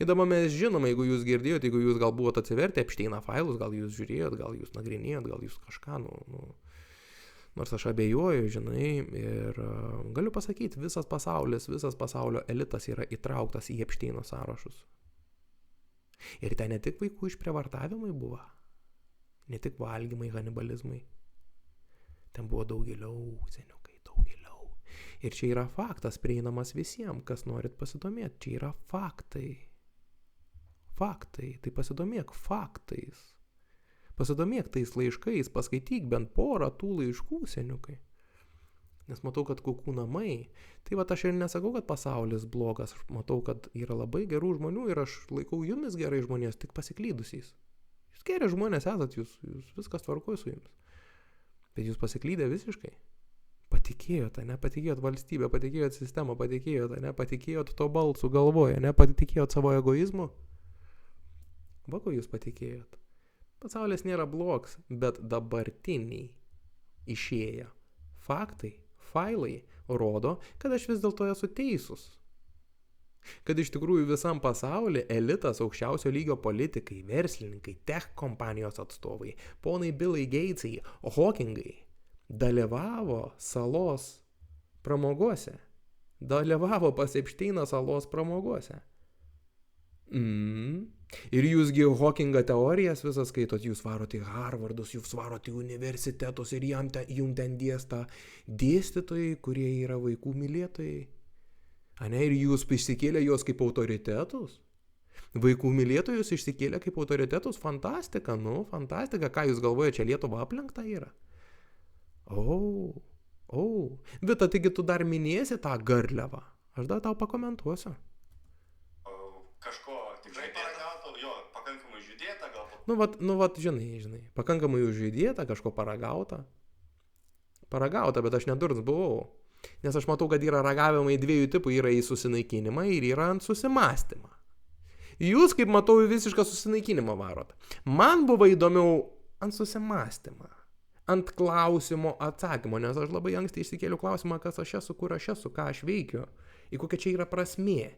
Ir dabar mes žinom, jeigu jūs girdėjot, jeigu jūs gal buvot atsivertę Epšteino failus, gal jūs žiūrėjot, gal jūs nagrinėjot, gal jūs kažką, nors aš abejoju, žinai, ir galiu pasakyti, visas pasaulio elitas yra įtrauktas į Epšteino sąrašus. Ir ten ne tik vaikų išprievartavimai buvo, ne tik valgymai, kanibalizmai, ten buvo daug giliau, seniukai, daug giliau. Ir čia yra faktas prieinamas visiems, kas norit pasidomėti. Čia yra faktai. Tai pasidomėk faktais. Pasidomėk tais laiškais, paskaityk bent porą tų laiškų, seniukai. Nes matau, kad kukų namai. Tai va, aš ir nesakau, kad pasaulis blogas. Aš matau, kad yra labai gerų žmonių ir aš laikau jumis gerai žmonės, tik pasiklydusiais. Jūs geri žmonės esat, jūs viskas tvarkoja su jumis. Bet jūs pasiklydę visiškai. Patikėjot, ne? Patikėjot valstybę, patikėjot sistemą, patikėjot, ne? Patikėjot to balsų galvoje, ne? Patikėjot savo egoizmu. Va, ko jūs patikėjot. Pasaulis nėra blogs, bet dabartiniai išėję faktai, failai rodo, kad aš vis dėlto esu teisus. Kad iš tikrųjų visam pasaulyje elitas, aukščiausio lygio politikai, verslininkai, tech kompanijos atstovai, ponai Billai Gatesai, Hawkingai dalyvavo salos pramogose. Dalyvavo pas Epšteino salos pramogose. Ir jūsgi Hawkingo teorijas visas skaitot, jūs varot į Harvardus, jūs varot į universitetus ir jum ten dėsta dėstytojai, kurie yra vaikų mylėtojai. Ir jūs išsikėlė juos kaip autoritetus. Vaikų mylėtojus išsikėlė kaip autoritetus. Fantastika, fantastika. Ką jūs galvojate, čia Lietuva aplenkta yra? Vita, taigi tu dar minėsi tą garliavą. Aš dar tau pakomentuosiu. Kažko tikrai paragauto, jo, pakankamai žydėta galbūt. Nu vat, žinai, pakankamai užžydėta, kažko paragauta. paragauta, bet aš nedurns buvau. Nes aš matau, kad yra ragavimai dviejų tipų, yra į susinaikinimą ir yra ant susimastymą. Jūs, kaip matau, visišką susinaikinimą varot. Man buvo įdomiau ant susimastymą, ant klausimo atsakymo, nes aš labai anksti išsikėliau klausimą, kas aš esu, kur aš esu, ką aš veikiu, į kokia čia yra prasmė.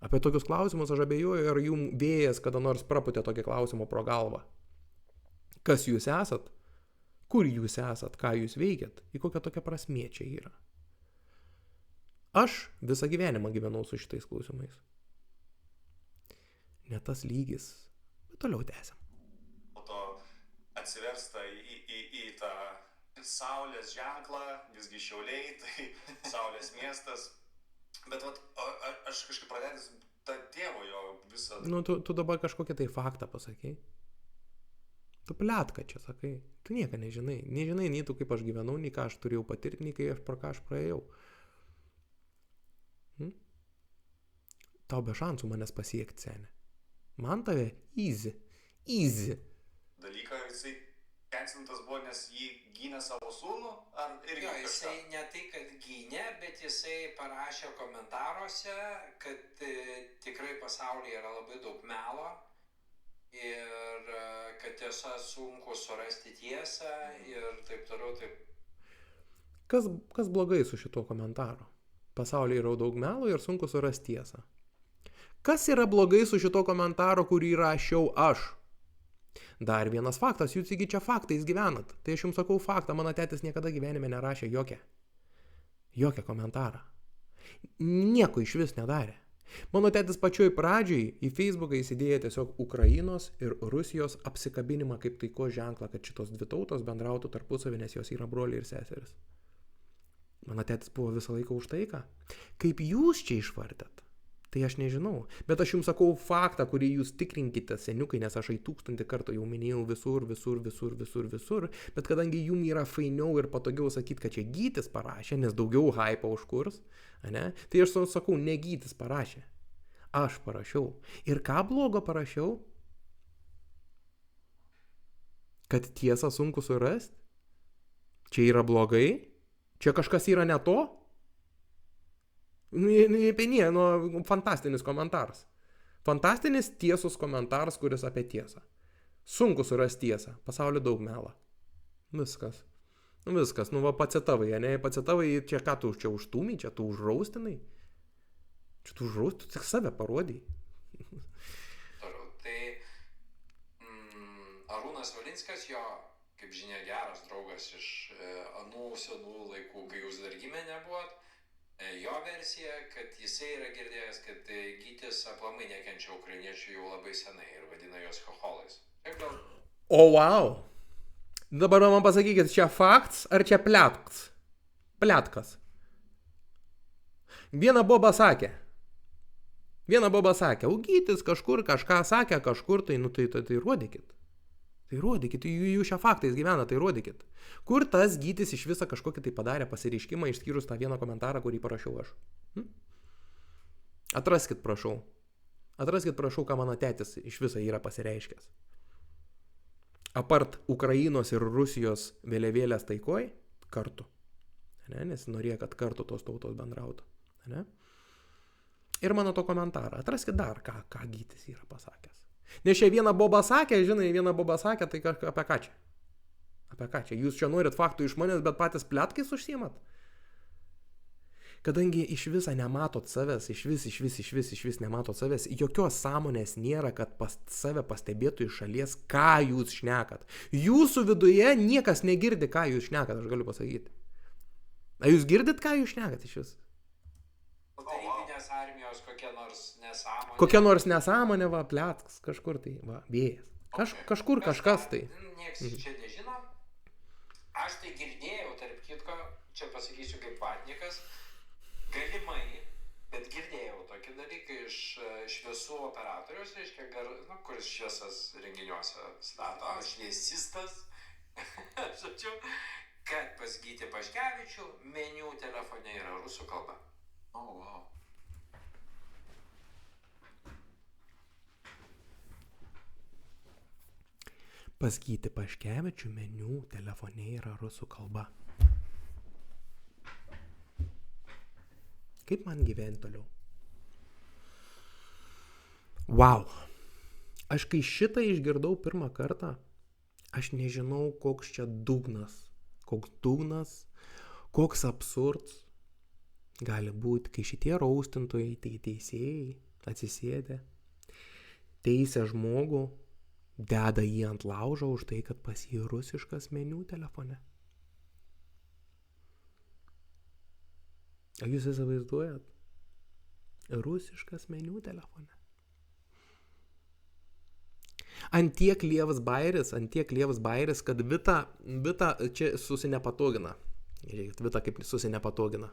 Apie tokius klausimus aš abejoju, ar jum vėjas kada nors praputė tokį klausimą pro galvą. Kas jūs esat? Kur jūs esat? Ką jūs veikiat? Į kokią tokią prasmė čia yra? Aš visą gyvenimą gyvenau su šitais klausimais. Ne tas lygis. Bet toliau tęsiam. Po to atsiversta į tą saulės ženklą, visgi Šiauliai, tai saulės miestas. Bet vat, aš kažkaip pradėtis tą tėvo jo visą... Nu, tu dabar kažkokią tai faktą pasakai. Tu pliatką čia sakai. Tu nieko nežinai. Nežinai nei tu, kaip aš gyvenau, nei ką aš turėjau patirti, nei kai pro ką aš praėjau. Tau be šansų manęs pasiekti, seni. Man tave easy. Easy. Dalyką jisai kensintas buvo, nes jį gynė savo sūnų? Ar irgi Jo, kažką? jisai ne tai, kad gynė, bet jisai parašė komentaruose, kad tikrai pasaulyje yra labai daug melo ir kad tiesa sunku surasti tiesą ir taip toliau, taip. Kas blogai su šituo komentaru? Pasaulyje yra daug melo ir sunku surasti tiesą. Kas yra blogai su šituo komentaru, kurį rašiau aš? Dar vienas faktas, jūs iki čia faktais gyvenat. Tai aš jums sakau faktą, mano tėtis niekada gyvenime nerašė jokią komentarą. Nieko iš vis nedarė. Mano tėtis pačioj pradžiai į Facebooką įsidėjo tiesiog Ukrainos ir Rusijos apsikabinimą kaip taikos ženklą, kad šitos dvi tautos bendrautų tarpusavį, nes jos yra broliai ir seseris. Mano tėtis buvo visą laiką už taiką. Kaip jūs čia išvartėt? Tai aš nežinau, bet aš jums sakau faktą, kurį jūs tikrinkite, seniukai, nes aš 1000 kartų jau minėjau visur, bet kadangi jums yra fainiau ir patogiau sakyti, kad čia Gytis parašė, nes daugiau hypo užkurs, ne? Tai aš sakau, ne Gytis parašė, aš parašiau. Ir ką blogo parašiau? Kad tiesą sunku surasti? Čia yra blogai? Čia kažkas yra ne to? Fantastinis komentaras. Fantastinis tiesus komentaras, kuris apie tiesą. Sunku surasti tiesą. Pasaulio daug melo. Viskas. Pacitavai, ne? Pacitavai, čia ką tu čia užtūmai, čia tu užraustinai. Čia tu užraustinai, tu tik save parodai. Tai Arūnas Valinskas, jo, kaip žinia, geras draugas iš anų senų laikų, kai jūs dar gimę nebuvot. Jo versija, kad jisai yra girdėjęs, kad Gytis aplamai nekenčia ukrainiečių jau labai senai ir vadina juos chocholais. O, wow! Dabar man pasakykit, čia fakts ar čia pliatkas? Pliatkas. Viena boba sakė, o Gytis kažkur kažką sakė, kažkur, tai rodykit. Tai rodykit, jūs šią faktais gyvena, tai rodykit. Kur tas Gytis iš visą kažkokį tai padarė pasireiškimą, išskyrus tą vieną komentarą, kurį parašiau aš? Atraskit, prašau, ką mano tėtis iš viso yra pasireiškęs. Apart Ukrainos ir Rusijos vėliavėlės taikoj, kartu. Ne? Nes norėjo, kad kartu tos tautos bendrautų. Ne? Ir mano to komentarą. Atraskit dar, ką Gytis yra pasakęs. Nes čia viena boba sakė, tai apie ką čia? Apie ką čia? Jūs čia norit faktų iš manęs, bet patys pliatkais užsiimat? Kadangi iš viso nematot savęs, iš vis nematot savęs, jokios sąmonės nėra, kad pas save pastebėtų iš šalies, ką jūs šnekat. Jūsų viduje niekas negirdi, ką jūs šnekat, aš galiu pasakyti. Ar jūs girdit, ką jūs šnekat iš vis? Tarybinės armijos kokia nors nesąmonė, va, pliatkas, kažkur tai, va, vėjas. Kažkur kažkas tai. Niekas čia nežino. Aš tai girdėjau, tarp kitko, čia pasakysiu kaip vatnikas, galimai, bet girdėjau tokį dalyką iš šviesų operatorius, reiškia, kuris šviesas renginiuose stato, šviesistas, žodžiu, kad pas Gytį Paškevičių meniu telefone yra rusų kalba. O, wow. Pas Gytį Paškevičių meniu telefone yra rusų kalba. Kaip man gyventi toliau? Wow. Aš kai šitą išgirdau pirmą kartą, aš nežinau, koks čia dugnas, koks absurds gali būti, kai šitie raustintojai, tai teisėjai atsisėdė, teisė žmogų, deda jį ant laužo už tai, kad pas jį rusiškas meniu telefone. Ar jūs įsivaizduojat? Rusiškas meniu telefone. Antiek lievas bairis, kad Vita čia susinepatogina. Vita kaip susinepatogina.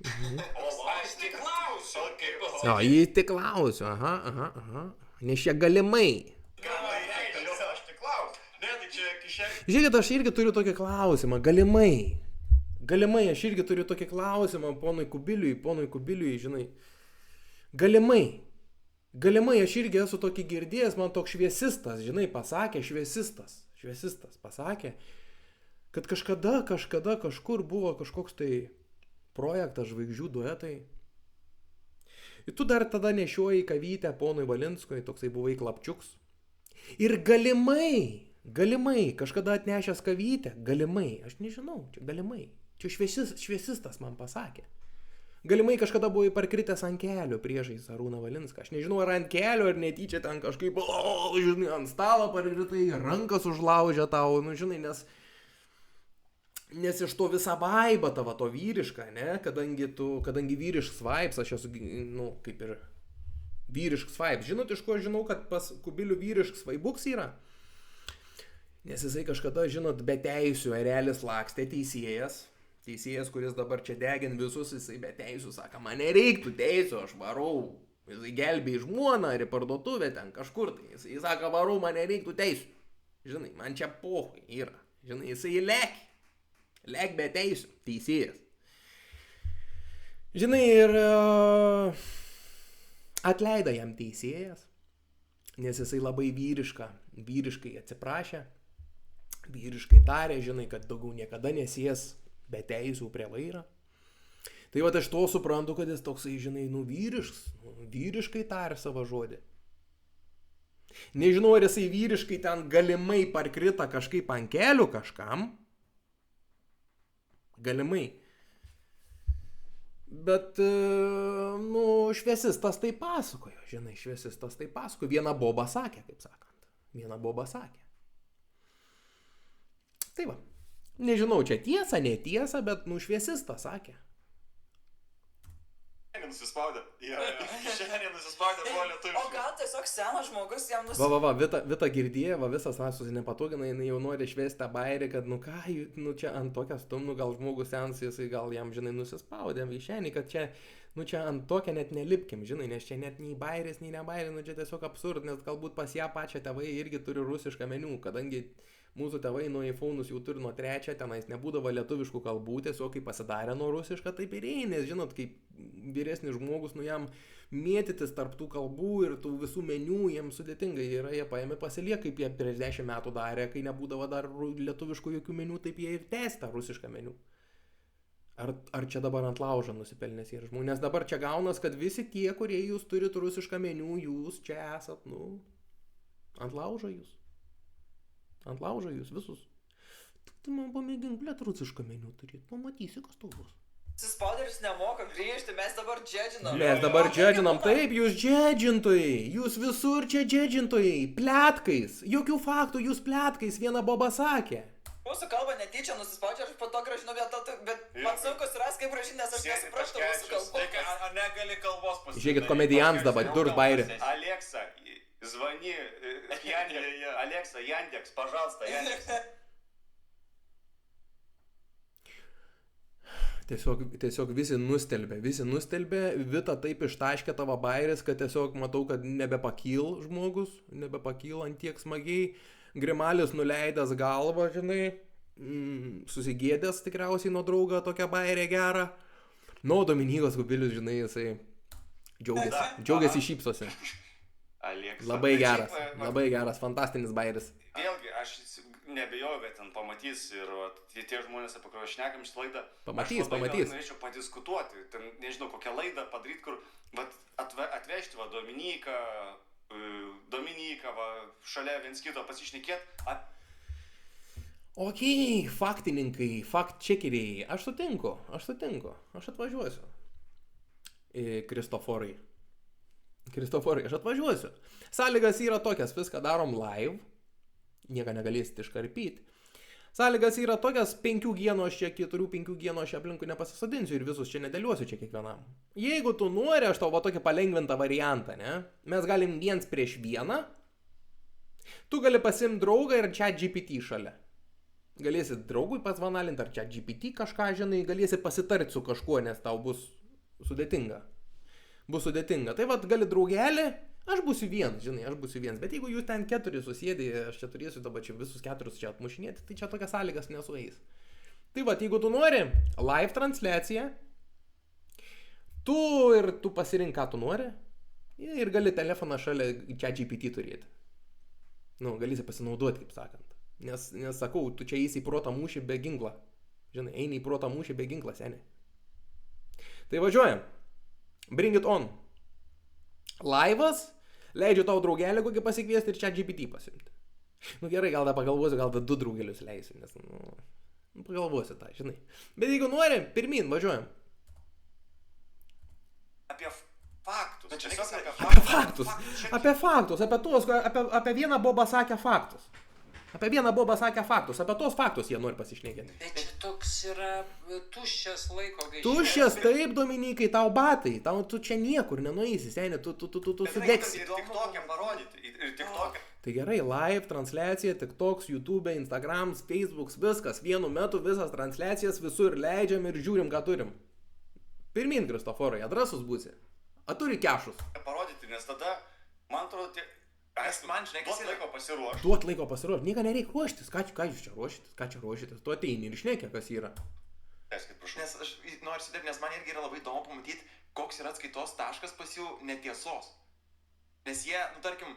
Aš tik klausiu. Jo, jį tik klausiu, aha. Nes čia galimai. Aš tik klausiu. Ne, tai čia kišenė. Žiūrėkit, aš irgi turiu tokį klausimą, galimai, aš irgi turiu tokį klausimą ponui Kubiliui, žinai. Galimai, aš irgi esu tokį girdėjęs, man toks šviesistas, žinai, pasakė, šviesistas pasakė, kad kažkada kažkur buvo kažkoks tai projektas žvaigždžių duetai. Ir tu dar tada nešioji kavytę ponui Valinskui, toksai buvai klapčiuks. Ir galimai, kažkada atnešęs kavytę, galimai, aš nežinau, čia galimai, čia šviesistas man pasakė. Galimai kažkada buvai parkritęs ant kelio priešais Arūną Valinską. Aš nežinau, ar ant kelio, ar netyčia ten kažkaip, žinai, ant stalo parkritai, rankas užlaužė tau, žinai, nes iš to visą vaibą tavo to vyrišką, ne, kadangi vyrišks vibes, aš esu, kaip ir vyrišks vibes. Žinot, iš ko žinau, kad pas Kubilių vyrišks vaibuks yra? Nes jisai kažkada, žinot, be teisių erelis lakstė teisėjas, kuris dabar čia degin visus, jisai be teisių sako, man nereiktų teisių, aš varau. Jisai gelbė žmoną ir į parduotuvę ten kažkur, tai jisai sako, varau, man nereiktų teisių. Žinai, man čia pohui yra. Žinai, jisai lek be teisių, teisėjas. Žinai, ir atleido jam teisėjas, nes jisai labai vyriškai atsiprašė, vyriškai tarė, žinai, kad daugiau niekada nesės be teisų prie vairą. Tai va, aš to suprantu, kad jis toksai, žinai, vyriškai tarė savo žodį. Nežinau, ar jisai vyriškai ten galimai parkrita kažkaip ant kelių kažkam. Galimai. Bet, šviesistas tai pasakojo, žinai, Vieną bobą sakė, kaip sakant. Tai va. Nežinau, čia tiesa, netiesa, bet, šviesistas sakė. Nusispaudė. Kišenė nusispaudė, buvo lietuviškai. O gal tiesiog senas žmogus jam nusispaudė? Va, Vita girdėjo, visas nasus nepatogina, jinai jau nori šviesti tą bairį, kad, čia ant tokias gal žmogus senas, jisai gal jam, žinai, nusispaudė kišenį, kad čia ant tokią net nelipkim, žinai, nes čia net nei bairis, nei ne bairis, čia tiesiog absurd, nes galbūt pas ją pačią tėvai irgi turi rusišką meniu, kadangi mūsų tėvai nuo iPhone'us jau turi nuo 3, tenais nebūdavo lietuviškų kalbų, tiesiog kai pasidarė nuo rusišką, taip ir nes, žinot, kaip vyresnis žmogus, jam mėtytis tarp tų kalbų ir tų visų meniu, jiems sudėtingai yra, jie paėmė pasilieka, kaip jie prieš 10 metų darė, kai nebūdavo dar lietuviškų jokių meniu, taip jie ir tęs tą rusišką meniu. Ar čia dabar ant laužo nusipelnės yra žmonių, nes dabar čia gaunas, kad visi tie, kurie jūs turit rusišką meniu, jūs čia esat, ant laužo jūs. Ant laužo jūs visus. Tai man pamėgink rusišką meniu turėti, pamatysi, kas tau bus. Suspaudėris nemoka grįžti, mes dabar džedžinam. Taip, jūs džedžintojai, jūs visur čia džedžintojai, pletkais, jokių faktų, jūs pletkais, Vieną bobą sakė. Mūsų kalba netyčia nusispaudžia, aš po to gražinu vietą, bet man sunku suras, kaip rašyti, nes aš nesuprastu mūsų kalbos. Ar negali kalbos pasakyti? Žiūrėkit, komedijans dabar, durš bairį. Aleksa, звони, Алекса, Яндекс, пожалуйста, Яндекс. Tiesiog visi nustelbė, Vita taip ištaškė tavo bairis, kad tiesiog matau, kad nebepakyl žmogus, nebepakyl ant tiek smagiai, Grimalis nuleidęs galvą, žinai, susigėdęs tikriausiai nuo draugą tokią bairę gerą. Dominykas Kubilius, žinai, jisai džiaugiasi šypsosi. Labai geras, fantastinis bairis. Vėlgi, aš nebejoju, kad ten pamatys ir tie žmonės, apie kuriuos šnekam šitą laidą. Pamatys. Norėčiau padiskutuoti, ten nežinau, kokią laidą padaryti, kur atvežti Dominiką, šalia viens kito pasišnekėti. Ok, faktininkai, fact-checkeriai, aš sutinku, aš atvažiuosiu. Kristoforai, aš atvažiuosiu. Sąlygas yra tokias, viską darom live, nieko negalėsit iškarpyti. Sąlygas yra tokias, 5 genų aš čia, 4-5 genų aš aplinkui nepasisadinsiu ir visus čia nedėliuosiu čia kiekvienam. Jeigu tu nori, aš tau va tokį palengvintą variantą, ne? Mes galim 1-1, tu gali pasimti draugą ir ChatGPT šalia. Galėsit draugui pasvanalinti ar ChatGPT kažką, žinai, galėsit pasitarti su kažkuo, nes tau bus sudėtinga. Tai vat gali draugelį, aš būsiu vienas, bet jeigu jūs ten 4 susėdė, aš čia turėsiu dabar čia visus 4 čia atmušinėti, tai čia tokias sąlygas nesueis. Tai vat, jeigu tu nori live transliaciją, tu pasirink, ką tu nori ir gali telefoną šalia ChatGPT turėti. Galėsi pasinaudoti, kaip sakant. Nes sakau, tu čia eisi į protą mūšį be ginklo. Žinai, eini į protą mūšį be ginklo, seniai. Tai važiuojam. Bring it on. Laivas, leidžiu tau draugelį kokį pasikviesti ir ChatGPT pasimti. Gerai, gal pagalvosiu, gal 2 draugelius leisiu, nes pagalvosiu tą, žinai. Bet jeigu nori, pirmin, važiuojam. Apie faktus. Apie vieną Bobą sakė faktus. Apie tos faktus jie nori pasišnekėti. Bet čia toks yra tuščias laiko gaišimas. Tuščias, taip, Dominikai, tau batai. Tu čia niekur nenueisi, seniai, tu sudegsi. Ir TikTok'e parodyti. Tai gerai, live transliacija, TikToks, YouTube, Instagrams, Facebooks, viskas. Vienu metu visas transliacijas visur leidžiam ir žiūrim, ką turim. Pirmin, Kristoforai, adresus būsi. Turi kešus. Parodyti, nes tada, man atrodo, duot laiko pasiruošti. Nieko nereikia ruoštis. Ką jūs čia ruošitės? Tu ateini ir šnekė, kas yra. Nes aš noriu sudėti, nes man irgi yra labai įdomu pamatyti, koks yra atskaitos taškas pas jų netiesos. Nes jie, tarkim,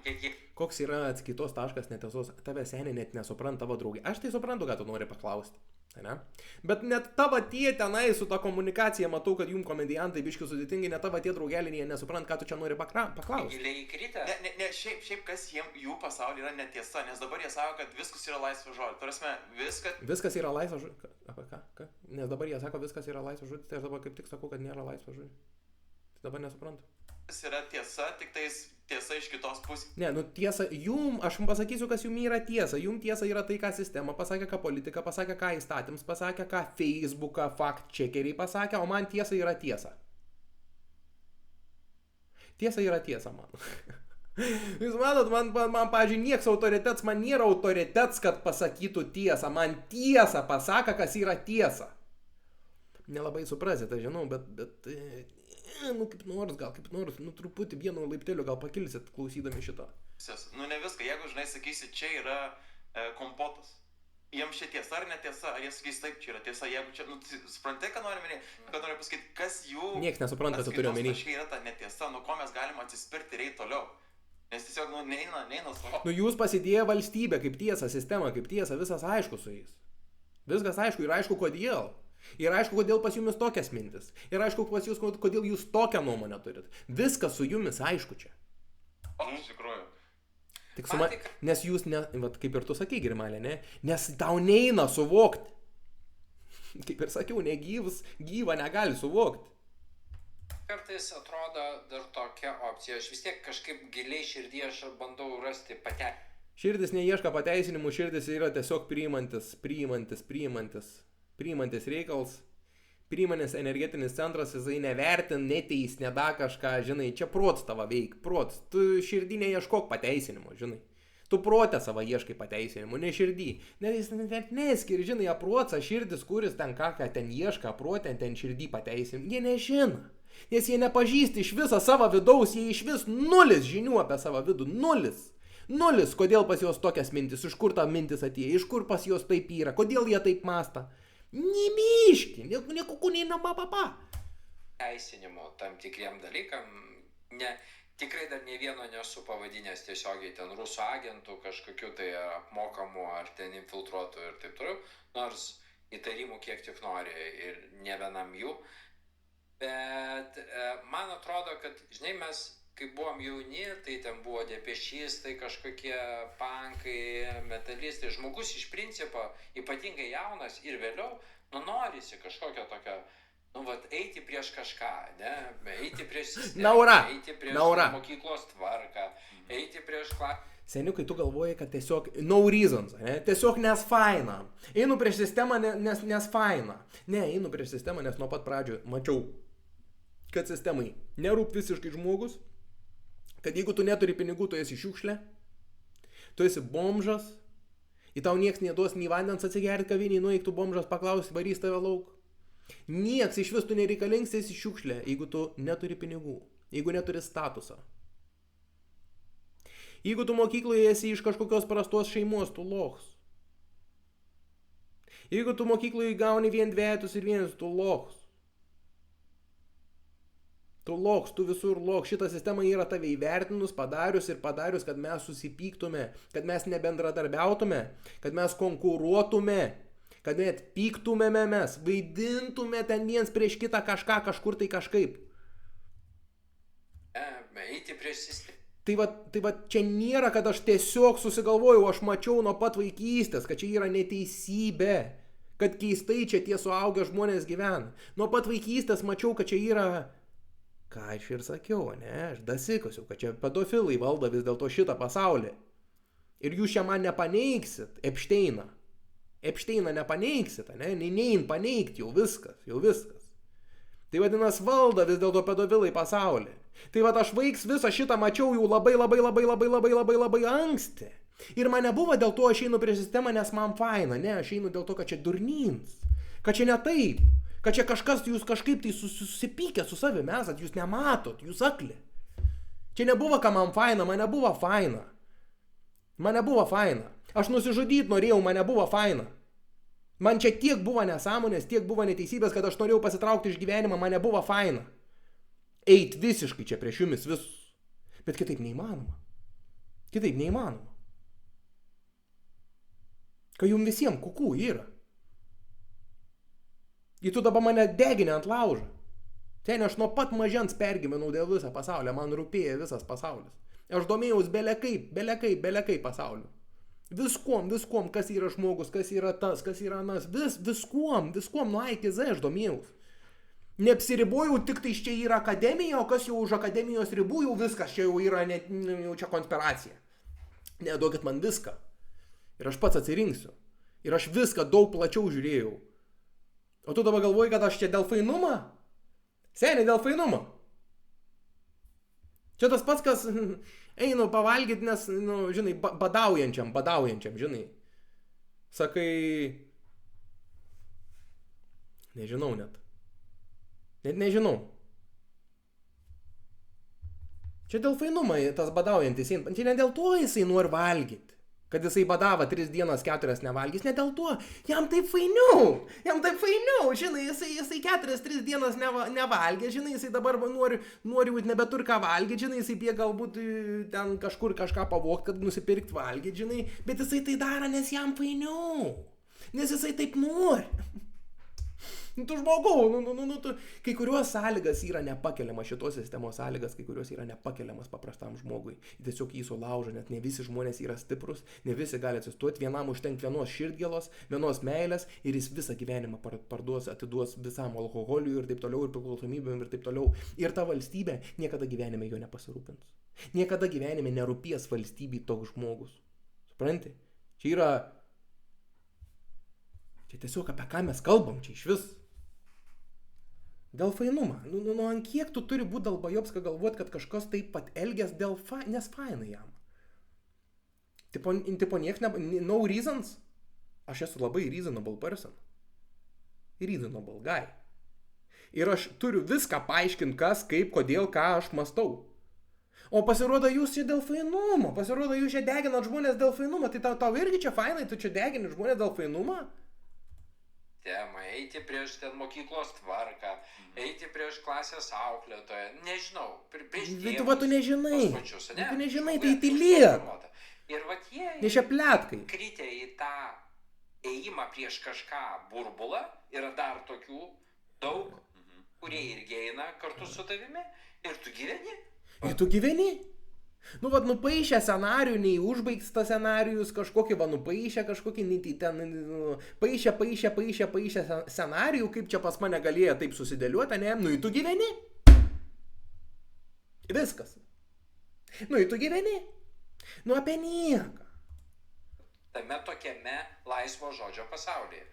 koks yra atskaitos taškas netiesos, tave seniai net nesupranta tavo draugė. Aš tai suprantu, ką tu nori paklausti. Ne? Bet net tavo tie tenai su ta komunikacija, matau, kad jum komediantai biški sudėtingi, net tavo tie draugeliniai nesuprant, ką tu čia nori paklausti. Giliai įkritę? Ne, šiaip kas jų pasaulyje yra netiesa, nes dabar jie sako, kad viskas yra laisvas žodis. Tarasme, viskas yra laisvas žodis. Apie ką? Nes dabar jie sako, viskas yra laisvas žodis, tai aš dabar kaip tik sakau, kad nėra laisvas žodis. Tai dabar nesuprantu. Tas yra tiesa, tik tais tiesa iš kitos pusės. Ne, tiesa, aš jums pasakysiu, kas jums yra tiesa. Jums tiesa yra tai, ką sistema pasakė, ką politika pasakė, ką įstatyms pasakė, ką Facebooką fact-checkeriai pasakė, o man tiesa yra tiesa. Tiesa yra tiesa, man. Jūs manot, man pavyzdžiui, nieks autoritetas, man nėra autoritetas, kad pasakytų tiesą. Man tiesa pasako, kas yra tiesa. Nelabai suprasite, žinau, bet kaip nors, truputį vienu laipteliu gal pakilsit klausydami šito. Ne viską, jeigu, žinai, sakysi, čia yra kompotas. Jiems čia tiesa ar netiesa, ar jie sakys, taip, čia yra tiesa, jeigu čia, suprantai, ką nori pasakyti, kas jų... Niekas nesupranta, kad turiu omeny. Čia yra ta netiesa, nuo ko mes galime atsispirti ir eiti toliau. Nes tiesiog, neina su... Jūs pasidėję valstybę kaip tiesa, sistema kaip tiesa, visas aišku su jais. Viskas aišku ir aišku kodėl. Ir aišku, kodėl pas jumis tokias mintis. Ir aišku, pas jūs, kodėl jūs tokią nuomonę turit. Viskas su jumis aišku čia. Iš tikrųjų. Nes jūs, kaip ir tu sakai, Grimalė, ne? Nes tau neina suvokti. Kaip ir sakiau, gyva negali suvokti. Kartais atrodo dar tokia opcija. Aš vis tiek kažkaip giliai širdį aš bandau rasti pateisinimų. Širdis neieška pateisinimų, širdis yra tiesiog priimantis reikals, priimantis energetinis centras, jisai nevertin, neteis, neda kažką, žinai, čia prots tavo veik, prots, tu širdį neieškok pateisinimo, žinai, tu protę savo ieškai pateisinimo, ne širdį, nes neskiri, žinai, aprotsa širdis, kuris ten ką ten ieška, protę, ten širdį pateisinimo, jie nežino, nes jie nepažįsti iš viso savo vidaus, jie iš vis nulis žinių apie savo vidų, nulis, kodėl pas juos tokias mintis, iš kur ta mintis atėjo, iš kur pas juos taip yra, kodėl jie taip mąsta. Nemiški, niekokų neina papapa. Teisinimo tam tikriem dalykam, tikrai dar nei vieno nesu pavadinęs tiesiogiai ten rusų agentų, kažkokiu tai apmokamų ar ten infiltruotų ir taip toliau, nors įtarimų kiek tik nori ir ne vienam jų. Bet man atrodo, kad, žinai, mes, kai buvom jauni, tai ten buvo depešistai, kažkokie pankai, metalistai. Žmogus iš principo, ypatingai jaunas ir vėliau, norisi kažkokio tokio, eiti prieš kažką, ne? Eiti prieš sistemą, eiti prieš mokyklos tvarką, eiti prieš Seniukai, tu galvoji, kad tiesiog no reasons, ne? Tiesiog nes faina. Einu prieš sistemą, nes faina. Ne, einu prieš sistemą, nes nuo pat pradžių mačiau, kad sistemai nerūp visiškai žmogus, kad jeigu tu neturi pinigų, tu esi šiukšlė, tu esi bomžas, į tau nieks neduos nei vandens atsigerti kavinį, nueik tu bomžas paklausi, varys tave lauk. Nieks iš vis tu nereikalings, esi šiukšlė, jeigu tu neturi pinigų, jeigu neturi statusą. Jeigu tu mokykloje esi iš kažkokios prastos šeimos, tu lochs. Jeigu tu mokykloje gauni vien dvejetus ir vienus, tu lochs. Tu lochs, tu visur lochs. Šitą sistemą yra tave įvertinus, padarius, kad mes susipyktume, kad mes nebendradarbiautume, kad mes konkuruotume, kad net pyktumėme mes, vaidintume ten viens prieš kitą kažką, kažkur tai kažkaip. Eiti prieš sistemą. Tai va, čia nėra, kad aš tiesiog susigalvojau, aš mačiau nuo pat vaikystės, kad čia yra neteisybė, kad keistai čia tie suaugę žmonės gyvena. Nuo pat vaikystės mačiau, kad čia yra, ką aš ir sakiau, ne, aš dasikosiu, kad čia pedofilai valdo vis dėlto šitą pasaulį. Ir jūs čia man nepaneigsit, Epšteiną nepaneigsit, ne, nein paneigti, jau viskas. Tai vadinas valdo vis dėlto pedofilai pasaulį. Tai va, aš vaiks visą šitą mačiau jau labai anksti. Ir man nebuvo dėl to, aš einu prieš sistemą, nes man faina. Ne, aš einu dėl to, kad čia durnins. Kad čia ne taip. Kad čia kažkas, jūs kažkaip tai susipykę su savimi esat, jūs nematot, jūs akli. Čia nebuvo, ką man faina, man nebuvo faina. Aš nusižudyt norėjau, man nebuvo faina. Man čia tiek buvo nesąmonės, tiek buvo neteisybės, kad aš norėjau pasitraukti iš gyvenimą, man nebuvo faina. Eit visiškai čia prieš jumis visus. Bet kitaip neįmanoma. Kai jums visiems kukų yra. Ir tu dabar mane deginė ant laužą. Ten aš nuo pat mažens pergyvenau dėl visą pasaulį, man rūpėjo visas pasaulis. Aš domėjaus belekai pasauliu. Viskuom, kas yra žmogus, kas yra tas, kas yra anas, viskuom, nuo A iki Z aš domėjaus. Neapsiribojau, tik tai čia yra akademija, o kas jau už akademijos ribų, jau viskas, čia jau yra, jau čia konspiracija. Neduokit man viską. Ir aš pats atsirinksiu. Ir aš viską daug plačiau žiūrėjau. O tu dabar galvoji, kad aš čia dėl fainumą? Seniai, dėl fainumą. Čia tas pats, kas einu pavalgyti, nes, žinai, badaujančiam, žinai. Sakai, nežinau net. Net nežinau. Čia dėl fainumą tas badaujantis, čia ne dėl to jisai nori valgyti. Kad jisai badavo 3 dienas, 4 nevalgys, ne dėl to. Jam taip fainiau, žinai, jisai 4-3 dienas nevalgė, žinai, jisai dabar nori nebeturi ką valgyti, žinai, jisai pie galbūt ten kažkur kažką pavogti, kad nusipirkti valgyti, žinai, bet jisai tai daro, nes jam fainiau, nes jisai taip nori. Tu žmogau, kai kurios sąlygas yra nepakeliamas, šitos sistemos sąlygas, kai kurios yra nepakeliamas paprastam žmogui. Tiesiog jį sulaužo, net ne visi žmonės yra stiprus, ne visi gali atsistuoti, vienam užtenk vienos širdgėlos, vienos meilės ir jis visą gyvenimą atiduos visam alkoholiui ir taip toliau, ir priklausomybėm ir taip toliau. Ir ta valstybė niekada gyvenime jo nepasirūpins. Niekada gyvenime nerūpės valstybei toks žmogus. Supranti? Čia tiesiog apie ką mes kalbam, čia iš vis. Dėl fainumą. Ant kiek tu turi būti dalbajobska galvoti, kad kažkas taip pat elgės nes faina jam. Tipo nieks no reasons. Aš esu labai reasonable person. Reasonable guy. Ir aš turiu viską paaiškinti, kas, kaip, kodėl, ką aš mastau. O pasirodo jūs čia dėl fainumo. Pasirodo jūs čia deginat žmonės dėl fainumo. Tai tau irgi čia fainai, tu čia degini žmonės dėl fainumo? sistemą, eiti prieš ten mokyklos tvarką, eiti prieš klasės auklėtoją, nežinau, prieš Bet va tu nežinai. tuos pačius, Bet tu nežinai, tai tylėk. Ir vat jie Nes čia pletkai. kritę į tą ėjimą prieš kažką burbulą, yra dar tokių daug, kurie irgi eina kartu su tavimi ir tu gyveni. Ir tu gyveni. Nu, vad, nupaišę scenarijų, nei užbaigtas scenarijus, kažkokį, va, nupaišę kažkokį, nei ten, paaišę scenarijų, kaip čia pas mane galėjo taip susidėliuoti, ne? Nu, ir tu gyveni. Viskas. Nu, ir tu gyveni. Nu, apie nieką. Tame tokiame laisvo žodžio pasaulyje.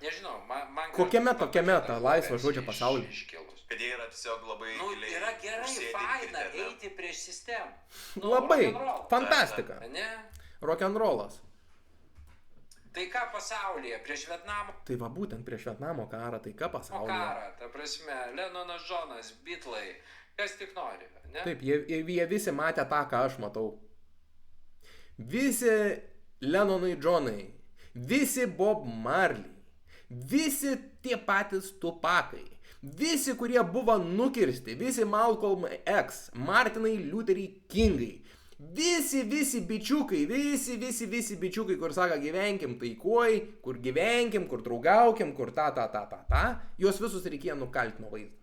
Nežinau, man... Kokiame tokiame ta laisvo žodžio pasaulyje? Iškilus. Kad jie yra tiesiog labai Nu, giliai yra gerai, užsėdę faina įkritę, ne? eiti prieš sistemą. Nu, Labai. rock'n'roll. Fantastika. Ne? Rock'n'rollas. Tai ką pasaulyje, prieš Vietnamo Tai va, būtent prieš Vietnamo karą, tai ką pasaulyje. karą, ta prasme, Lennonas, Džonas, Beatlai, kas tik nori, ne? Taip, jie visi matė tą, ką aš matau. Visi Lennonai, Džonai, visi Bob Marley, visi tie patys Tupakai, visi, kurie buvo nukirsti, visi Malcolm X, Martinai Lutherai Kingai, visi bičiukai, visi bičiukai, kur sako gyvenkim taikoj, kur gyvenkim, kur draugaukim, kur juos visus reikėjo nukalti nuo vaizdo.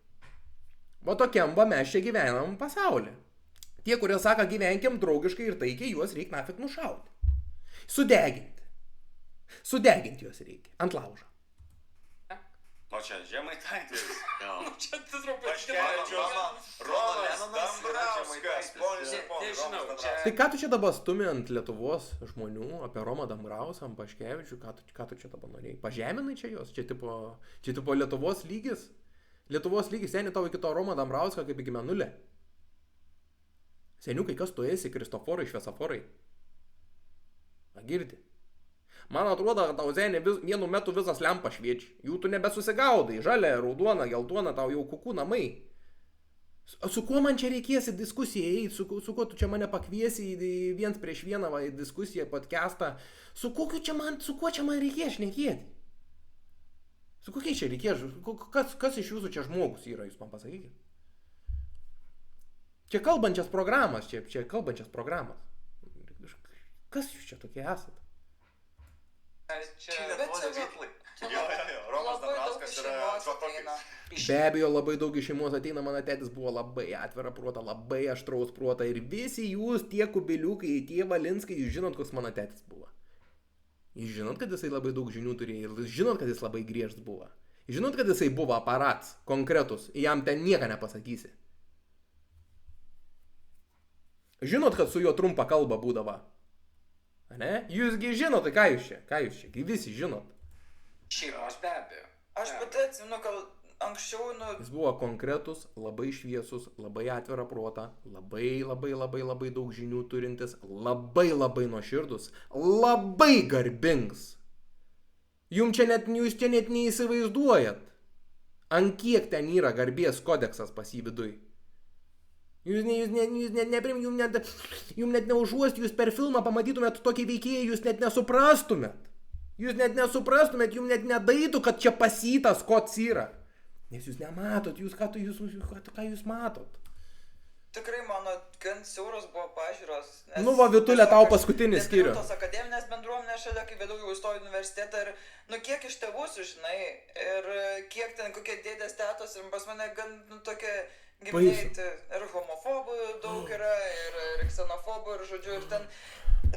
Va tokiam va mes čia gyvenam pasaulyje. Tie, kurie sako gyvenkim draugiškai ir taikiai, juos reikia nafik nušauti. Sudeginti. Sudeginti juos reikia. Ant laužo. O čia Žemaitaitis. Čia tu truputį... Paškevičius, Romas Dambrauskas, ponis ir Nežinau, ponis. čia- Tai ką tu čia dabar stumi ant Lietuvos žmonių, apie Romą Dambrausą, ant Paškevičių, ką tu čia dabar norėjai? Pažeminai čia juos? Čia tipo Lietuvos lygis? Lietuvos lygis seni tau iki to Romą Dambrauską kaip iki Menulė. Seniukai, kas tu esi, Kristoforai, Šviesaforai? Na girdi. Man atrodo, kad tau seniai vienu metu visas lempa šviečia. Jų tu nebesusigaudai. Žalia, raudona, geltona, tau jau kukų namai. Su kuo man čia reikės į diskusiją eiti? Su kuo tu čia mane pakviesi į viens prieš vieną į diskusiją, podcastą? Su kuo čia man reikės šnekėti? Su kokiais čia reikės? Kas iš jūsų čia žmogus yra, jūs man pasakykite? Čia kalbančias programas, čia kalbančias programas. Kas jūs čia tokie esate? Čia... Bet čia Jo, Romas labai daug Dambrauskas iš yra šeimos šokokis. ateina. Be abejo, labai daug iš šeimos ateina, mano tėtis buvo labai atvira protą, labai aštraus protą ir visi jūs, tie kubiliukai, tie valinskai, jūs žinot, koks mano tėtis buvo. Jūs žinot, kad jisai labai daug žinių turėjo ir žinot, kad jis labai griežtas buvo. Žinot, kad jisai buvo aparats, konkretus, jam ten nieką nepasakysi. Žinot, kad su juo trumpa kalba būdava. Ne? Jūsgi žinot, tai ką jūs čia, visi žinot. Šeimos be abejo. Aš pati atsimenu, kad anksčiau, Jis buvo konkretus, labai šviesus, labai atvirą protą, labai daug žinių turintis, labai nuoširdus, labai garbingas. Jūs čia net neįsivaizduojat, ant kiek ten yra garbės kodeksas pas jį viduj. Jūs net neužuost, jūs per filmą pamatytumėt tokį veikėją, jūs net nesuprastumėt. Jūs net nesuprastumėt, jums net nedaitų, kad čia pasytas kots yra. Nes jūs nematot, ką jūs matot? tikrai mano gan siauros buvo pažiūros. Nu va, Vitulė, tau paskutinį skyrių. Tos akademinės bendruomenės šalia, kai vėliau jau įstojau į universitetą ir, nu, kiek iš tėvų sužinai ir kiek ten kokie dėdės tetos ir pas mane gan, nu, tokie giminai, ir homofobų daug yra, ir ksenofobų, ir žodžiu, ir ten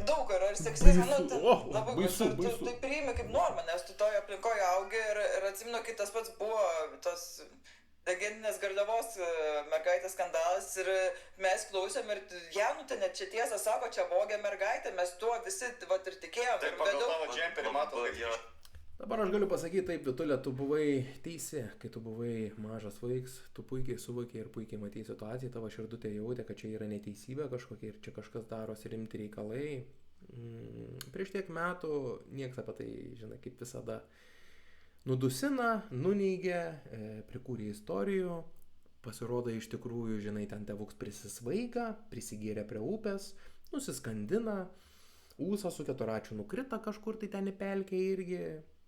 daug yra, ir seksizmo, nu, ten labai baisu. Tu priimi kaip normą, nes tu toje aplinkoje augi ir atsimenu, kai tas pats buvo tos legendinės Garliavos mergaitės skandalas ir mes klausėm ir nu ten net čia tiesą sako, čia vogė mergaitė, mes tuo visi vat ir tikėjom. Taip, pagal tavo džemperį matau, Dabar aš galiu pasakyti taip, Vitulė, tu buvai teisi, kai tu buvai mažas vaiks, tu puikiai suvokė ir puikiai matei situaciją, tavo širdutė jautė, kad čia yra neteisybė kažkokia ir čia kažkas darosi rimti reikalai. Prieš tiek metų nieks apie tai, žinai, kaip visada nudusina, nuneigia, prikūrė istorijų, pasirodo iš tikrųjų, žinai, ten tėvuks prisisvaiga, prisigėrė prie upės, nusiskandina, ūsas su keturračiu nukrita kažkur tai ten į pelkę irgi,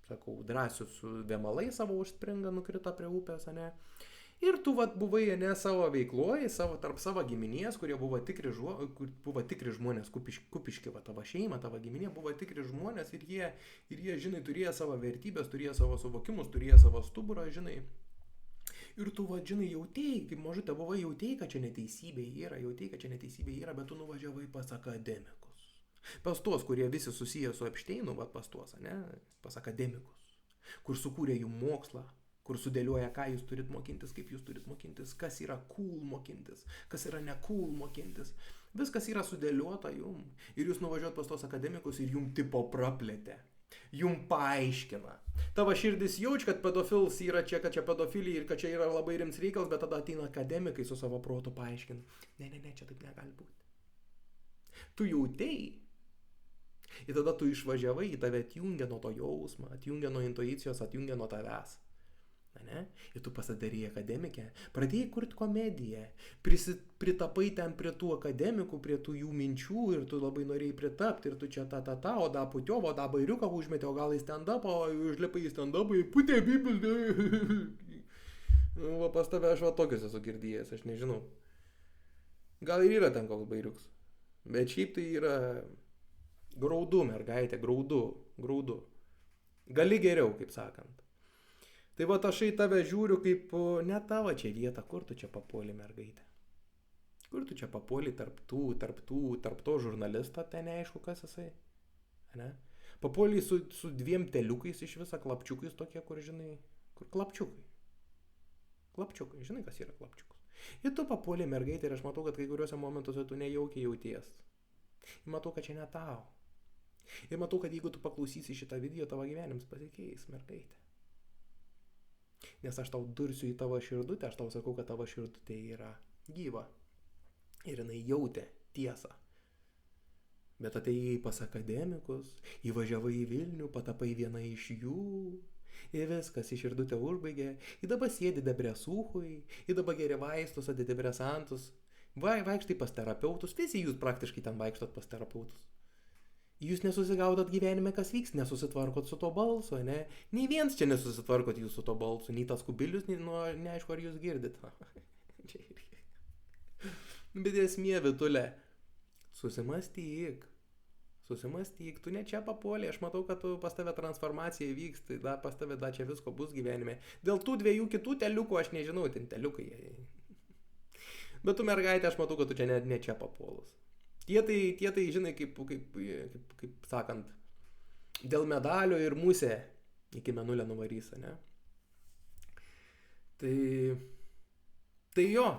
sakau, drąsių su vėmalai savo užspringa, nukrito prie upės, ane. Ir tu vat buvai, ane, savo veikloje, tarp savo giminės, kurie buvo tikri žmonės, kupiški, va, tavo šeima, tavo giminė buvo tikri žmonės ir jie, žinai, turėjo savo vertybės, turėjo savo suvokimus, turėjo savo stuburą, žinai. Ir tu, va, žinai, jautėjai, kaip mažutė buvai, jautėjai, kad čia neteisybė yra, bet tu nuvažiavai pas akademikus. Pas tuos, kurie visi susiję su Epšteinu, va, pas tuos, ane, pas akademikus, kur sukūrė jų mokslą, kur sudėlioja, ką jūs turit mokintis, kaip jūs turit mokintis, kas yra cool mokintis, kas yra ne cool mokintis. Viskas yra sudėliota jum. Ir jūs nuvažiuot pas tos akademikus ir jum tipo praplėtė. Jum paaiškina. Tavo širdis jauč, kad pedofils yra čia, kad čia pedofilija ir kad čia yra labai rimts reikalas, bet tada ateina akademikai su savo protu paaiškina. Ne, čia taip negali būti. Tu jautėjai. Ir tada tu išvažiavai, į tave atjungia nuo to jausmo, atjungia nuo intuicijos, atjungia nuo tavęs. Ne? Ir tu pasidarei akademikę, pradėjai kurti komediją, pritapai ten prie tų akademikų, prie tų jų minčių ir tu labai norėjai pritapti ir tu čia o da putiovo, o da bairiuką užmetė, o gal į stand-upą, o užlipai į stand-upą, į putę bibelį. Va pas tave aš va tokius esu girdėjęs, aš nežinau. Gal ir yra ten koks bairiuks, bet šiaip tai yra graudu, mergaitė, graudu. Gali geriau, kaip sakant. Tai va aš į tave žiūriu kaip, ne tavo čia vieta, kur tu čia papuoli, mergaitė. Kur tu čia papuoli tarp to žurnalisto, ten neaišku, kas jisai. Ne? Papuoli su dviem teliukais iš visą, klapčiukais tokie, kur žinai, kur klapčiukai. Klapčiukai, žinai, kas yra klapčiukas. Ir tu papuoli, mergaitė, ir aš matau, kad kai kuriuose momentuose tu nejaukiai jauties. Ir matau, kad čia ne tau. Ir matau, kad jeigu tu paklausysi šitą video, tavo gyvenimas pasikeis, mergaitė. Nes aš tau dursiu į tavo širdutę, aš tau sakau, kad tavo širdutė yra gyva. Ir jinai jautė tiesą. Bet atėjai pas akademikus, įvažiavai į Vilnių, patapai vieną iš jų. Ir viskas, į širdutę užbaigė. Ir dabar sėdi depresūhui, ir dabar geri vaistus, antidepresantus. Vaikštai pas terapeutus, visi jūs praktiškai ten vaikštot pas terapeutus. Jūs nesusigaudot gyvenime, kas vyks, nesusitvarkot su to balsu, ne? Nei viens čia nesusitvarkot jūs su to balsu, nei tas kubilius, neaišku, ar jūs girdit. Bet esmė, Vitulė, susimastyk, tu ne čia papuolė, aš matau, kad pas tave transformacija vyks, tai pas tave čia visko bus gyvenime. Dėl tų dviejų kitų teliukų, aš nežinau, ten teliukai. Bet tu mergaitė, aš matau, kad tu čia ne čia papuolus. Tie tai, žinai, kaip sakant, dėl medalio ir musė iki menulio nuvarys, ne? Tai jo,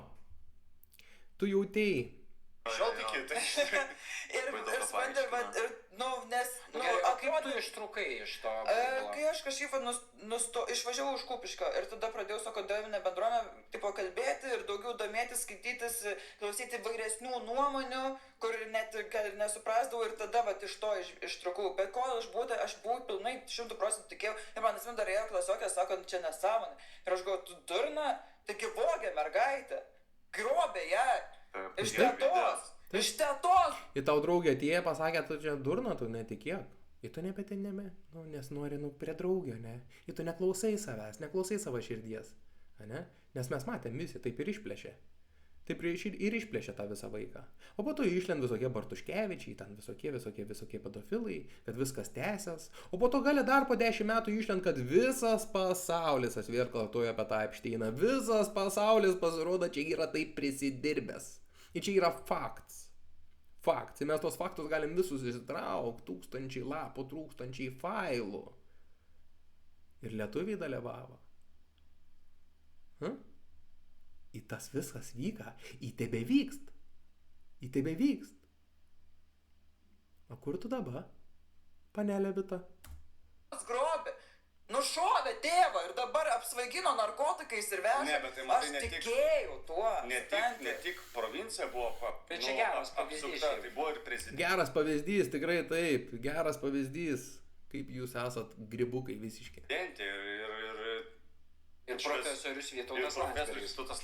tu jautėjai. Šaltikit. Ir spandė, nes... Kaip tu ištrūkai iš to? Kai aš kažkaip išvažiavau iš Kupiškio ir tada pradėjau su akademinė bendruomenė tipo kalbėti ir daugiau domėtis, skaitytis, klausyti vairesnių nuomonių, kur net nesuprasdavau ir tada iš to ištrūkau. Bet kol aš buvau pilnai 100% tikėjau ir man esmė darėjo klasiokė, sakant, čia nesąmonė. Ir aš galvoju, tu durna, taigi vogė mergaitę, grobė ją, iš tetos. Iš tetos! Ir tau draugė atėjo, pasakė, tu čia durna, tu netikėk. Ir tu nes nori prie draugio, ne? Ir tu neklausai savęs, neklausai savo širdies. Ne? Nes mes matėm visi, taip ir išplėšė. Taip ir išplėšė tą visą vaiką. O po to išlend visokie Bartuškevičiai, ten visokie pedofilai, kad viskas tęsias. O po to gali dar po 10 metų išlend, kad visas pasaulis, aš vėl kartuoju apie tą Epšteiną, visas pasaulis pasirodo, čia yra taip prisidirbęs. Ir čia yra faktas. Ir mes tos faktus galim visus įsitraukti, 1000 lapų, 1000 failų. Ir lietuviai dalyvavo. Ir tas viskas vyka, į tebevykst. O kur tu dabar, panelė Vita? Grobė, nušovė tėvą ir dabar apsvaigino narkotikais ir vežė. Ne, bet tai matai, aš tikėjau tuo. Ne tik provincija buvo čia geras pavyzdys. Tai buvo ir prezidentas. Geras pavyzdys, tikrai taip. Geras pavyzdys, kaip jūs esat gribukai visiški. Ir profesorius Vytautas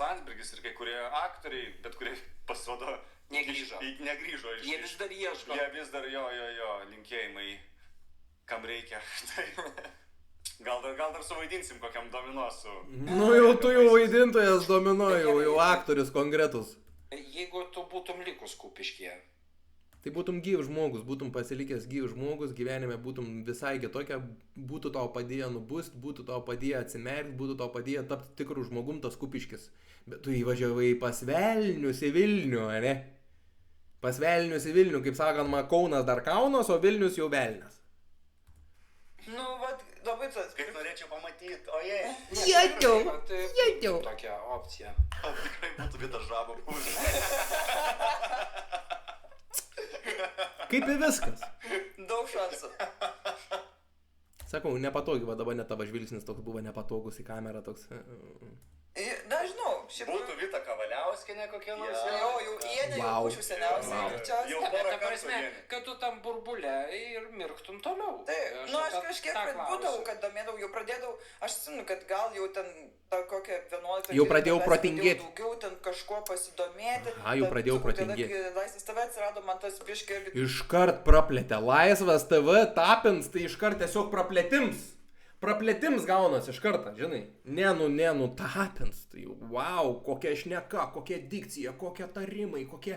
Landsbergis ir kai kurie aktoriai, bet kurie pasirodo negrįžo. Jie vis dar ieško. Jie vis dar jo, linkėjimai, kam reikia. Gal dar suvaidinsim kokiam domino su... Nu jau tu jau vaidintojas domino, jau aktorius konkretus. Jeigu tu būtum likus Kupiškyje. Tai būtum gyvas žmogus, būtum pasilikęs gyvas žmogus, gyvenime būtum visai kitokia, būtų tau padėję nubust, būtų tau padėję atsimerkti, būtų tau padėję tapti tikrų žmogum tas Kupiškis. Bet tu įvažiavai pas velnius į Vilnių, ne? Pas velnius į Vilnių, kaip sakant, Kaunas dar Kaunas, o Vilnius jau velnias. Nu, vat, labai tas. Kaip norėčiau pamatyti, oje. Jėdžiau. Tokia opcija. Tikrai būtų Vitas Žaba. Kaip ir viskas. Daug šansų. Sakau, nepatogi, va dabar net tavo žvilgsnis toks buvo nepatogus į kamerą toks. Nežinau, šiaip... Būtų Vita Kavaliauskinė kokia nors. Jo, jau įėdė, jau būčiau seniausiai. Greičiausiai. Jau Bet porą ta kartų prasme, vieni. kad tu tam burbule ir mirktum toliau. Taip, nu aš kažkiek būdavau, kad domėdavau, jau pradėdavau, aš atsimenu, kad gal jau ten ta kokią 11... Jau pradėjau protingėti. Daugiau ten kažko pasidomėti. Aha, jau pradėjau protingėti. Tada, kai Laisvas TV atsirado, man tas biškai irgi... Iškart praplėtė. Laisvas TV tapins, tai iškart tiesiog praplėtims. Praplėtims gaunasi iš karto, žinai. Ne, tapins. Tai wow, kokia šneka, kokia dikcija, kokie tarimai, kokie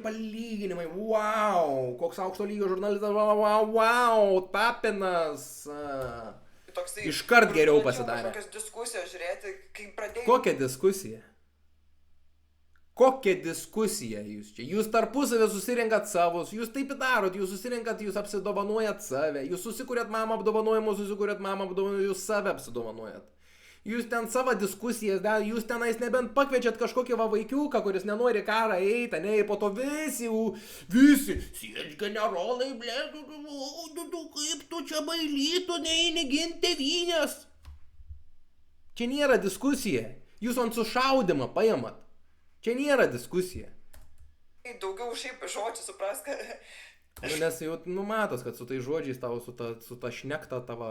palyginimai. Wow, koks aukšto lygio žurnalistas. Wow, tapinas. Toksai, Iškart geriau pasidarė. Kažkokias diskusijas žiūrėti, kai pradėjau... Kokia diskusija? Kokia diskusija jūs čia? Jūs tarpusavę susirinkat savus, jūs taip darot, jūs susirinkat, jūs apsidovanojat save, jūs susikūrėt mamą apdovanojimus, jūs save apsidovanojat. Jūs ten savo diskusijas, jūs tenais nebent pakviečiat kažkokį vaikiuką, kuris nenori karą eiti, ne, ir po to visi, sėdž generolai, kaip tu čia bailytų, neini ginti tėvynės. Čia nėra diskusija, jūs ant sušaudimą paėmat. Čia nėra diskusija. Daugiau šiaip žodžių supras, kad... Nes jau matos, kad su tai žodžiais tavo, su ta šnekta tavo,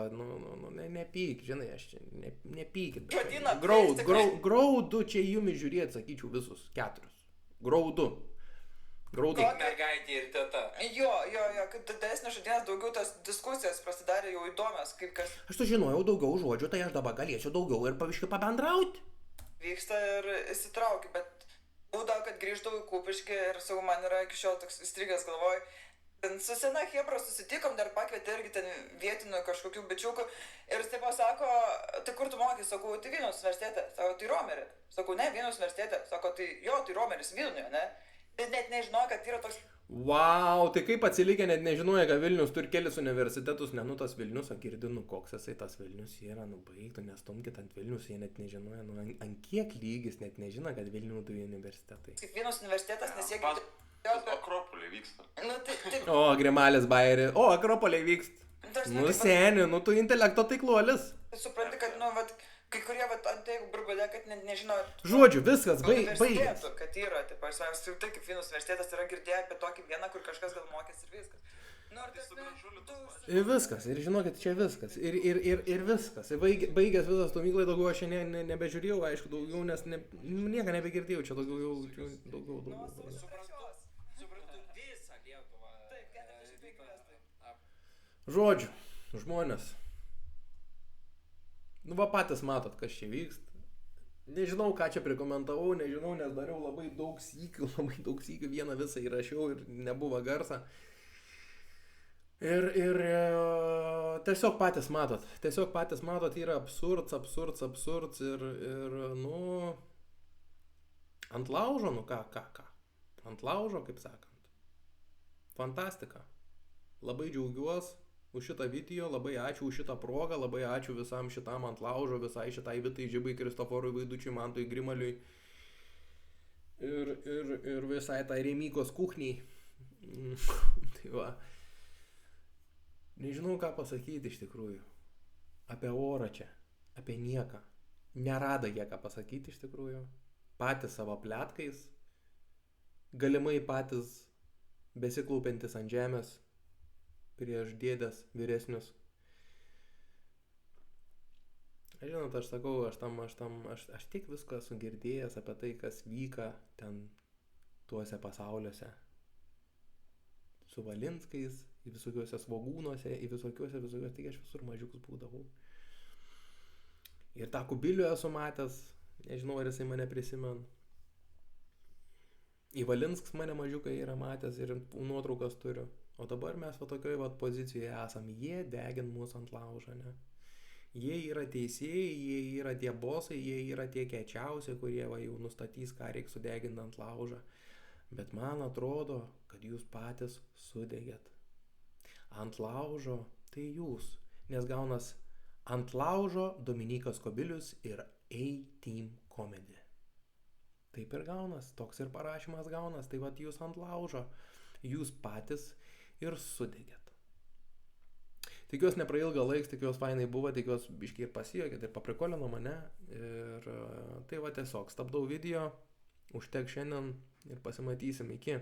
nepyk, žinai, aš čia nepykit. Graudu čia jumi žiūrėti, sakyčiau, visus 4. Graudu. Mergaitė ir teta. Jo, kad didesnės žodienas daugiau tas diskusijas prasidarė jau įdomios, kaip kas... Aš sužinojau daugiau žodžių, tai aš dabar galėsiu daugiau ir paviškai pabendrauti. Vyksta ir įsitrauki, bet būdavo, kad grįždavau į Kupiškį ir sakau, man yra iki šiol toks įstrigęs galvoj. Su sena Hebra susitikom, dar pakvietė irgi ten vietinių kažkokių bičiukų ir jis taip pasako, tai kur tu mokys, sakau, tai Vilniaus universitete, sako, tai Romerį, sakau, ne, Vilniaus universitete, sako, tai jo, tai Romeris Vilniuje, ne, ir net nežinojo, kad yra toks... Wow, tai kaip atsilikė, net nežinoja, kad Vilnius turi kelis universitetus, ne, tas Vilnius, o girdi, koks jisai tas Vilnius yra, baigtų, nestumkit ant Vilnius, jie net nežinoja, ant kiek lygis net nežino, kad Vilnių turi universitetai. Kaip Vilniaus universitetas, nes jie... Akropoliai vyksta. O, Grimalės bairį. O, Akropoliai vyksta. Seni, tu intelekto taikluolis. Supranti, kad, kai kurie, ant jeigu burbulė, kad nežino... Žodžiu, viskas, baigės. Kad yra, taip, aš tai kaip Vilniaus universitetas yra girdėję apie tokį vieną, kur kažkas gal mokės ir viskas. Ir viskas, ir žinokit, čia viskas. Ir viskas. Baigęs visą stovyklą, daugiau aš nebežiūrėjau, aišku, daugiau, nes nieką nebegirdėjau, čia daugiau. Žodžiu, žmonės. Patys matot, kas čia vyksta. Nežinau, ką čia prikomentavau, nežinau, nes dariau labai daug sykių, vieną visą įrašiau ir nebuvo garsa. Ir tiesiog patys matot, yra absurds ir ant laužo, ką. Ant laužo, kaip sakant. Fantastika. Labai džiaugiuosi už šitą video, labai ačiū už šitą progą, labai ačiū visam šitam ant laužo, visai šitai Vitai Žibai, Kristoforui Vaidučiui, Mantui Grimaliui ir visai tai Remykos kuchniai. Tai va. Nežinau, ką pasakyti iš tikrųjų. Apie orą čia, apie nieką. Nerada jie ką pasakyti iš tikrųjų. Patys savo pletkais, galimai patys besiklaupiantis ant žemės prieš dėdės vyresnius. Žinot, aš sakau, aš tiek viską esu girdėjęs apie tai, kas vyka ten tuose pasauliuose. Su Valinskais, į visokiuose svogūnuose, į visokiuose, tik aš visur mažiukus būdavau. Ir tą Kubilių esu matęs, nežinau, ar jisai mane prisimena. Ivalinskas mane mažiukai yra matęs ir nuotraukas turiu. O dabar mes va tokioj va pozicijoje esam. Jie degin mūsų ant laužo, ne? Jie yra teisėjai, jie yra tie bosai, jie yra tie kečiausi, kurie va jau nustatys, ką reikia sudeginti ant laužą. Bet man atrodo, kad jūs patys sudegėt. Ant laužo tai jūs. Nes gaunas ant laužo Dominykas Kubilius ir A-Team Comedy. Taip ir gaunas, toks ir parašymas gaunas, tai vat jūs ant laužo, jūs patys ir sudegėt. Tikiuosi neprailgą laiks, tikiuosi fainai buvo, tikiuosi biškiai ir pasijokėt ir paprikolino mane. Ir tai va tiesiog stabdau video, užtek šiandien ir pasimatysim iki.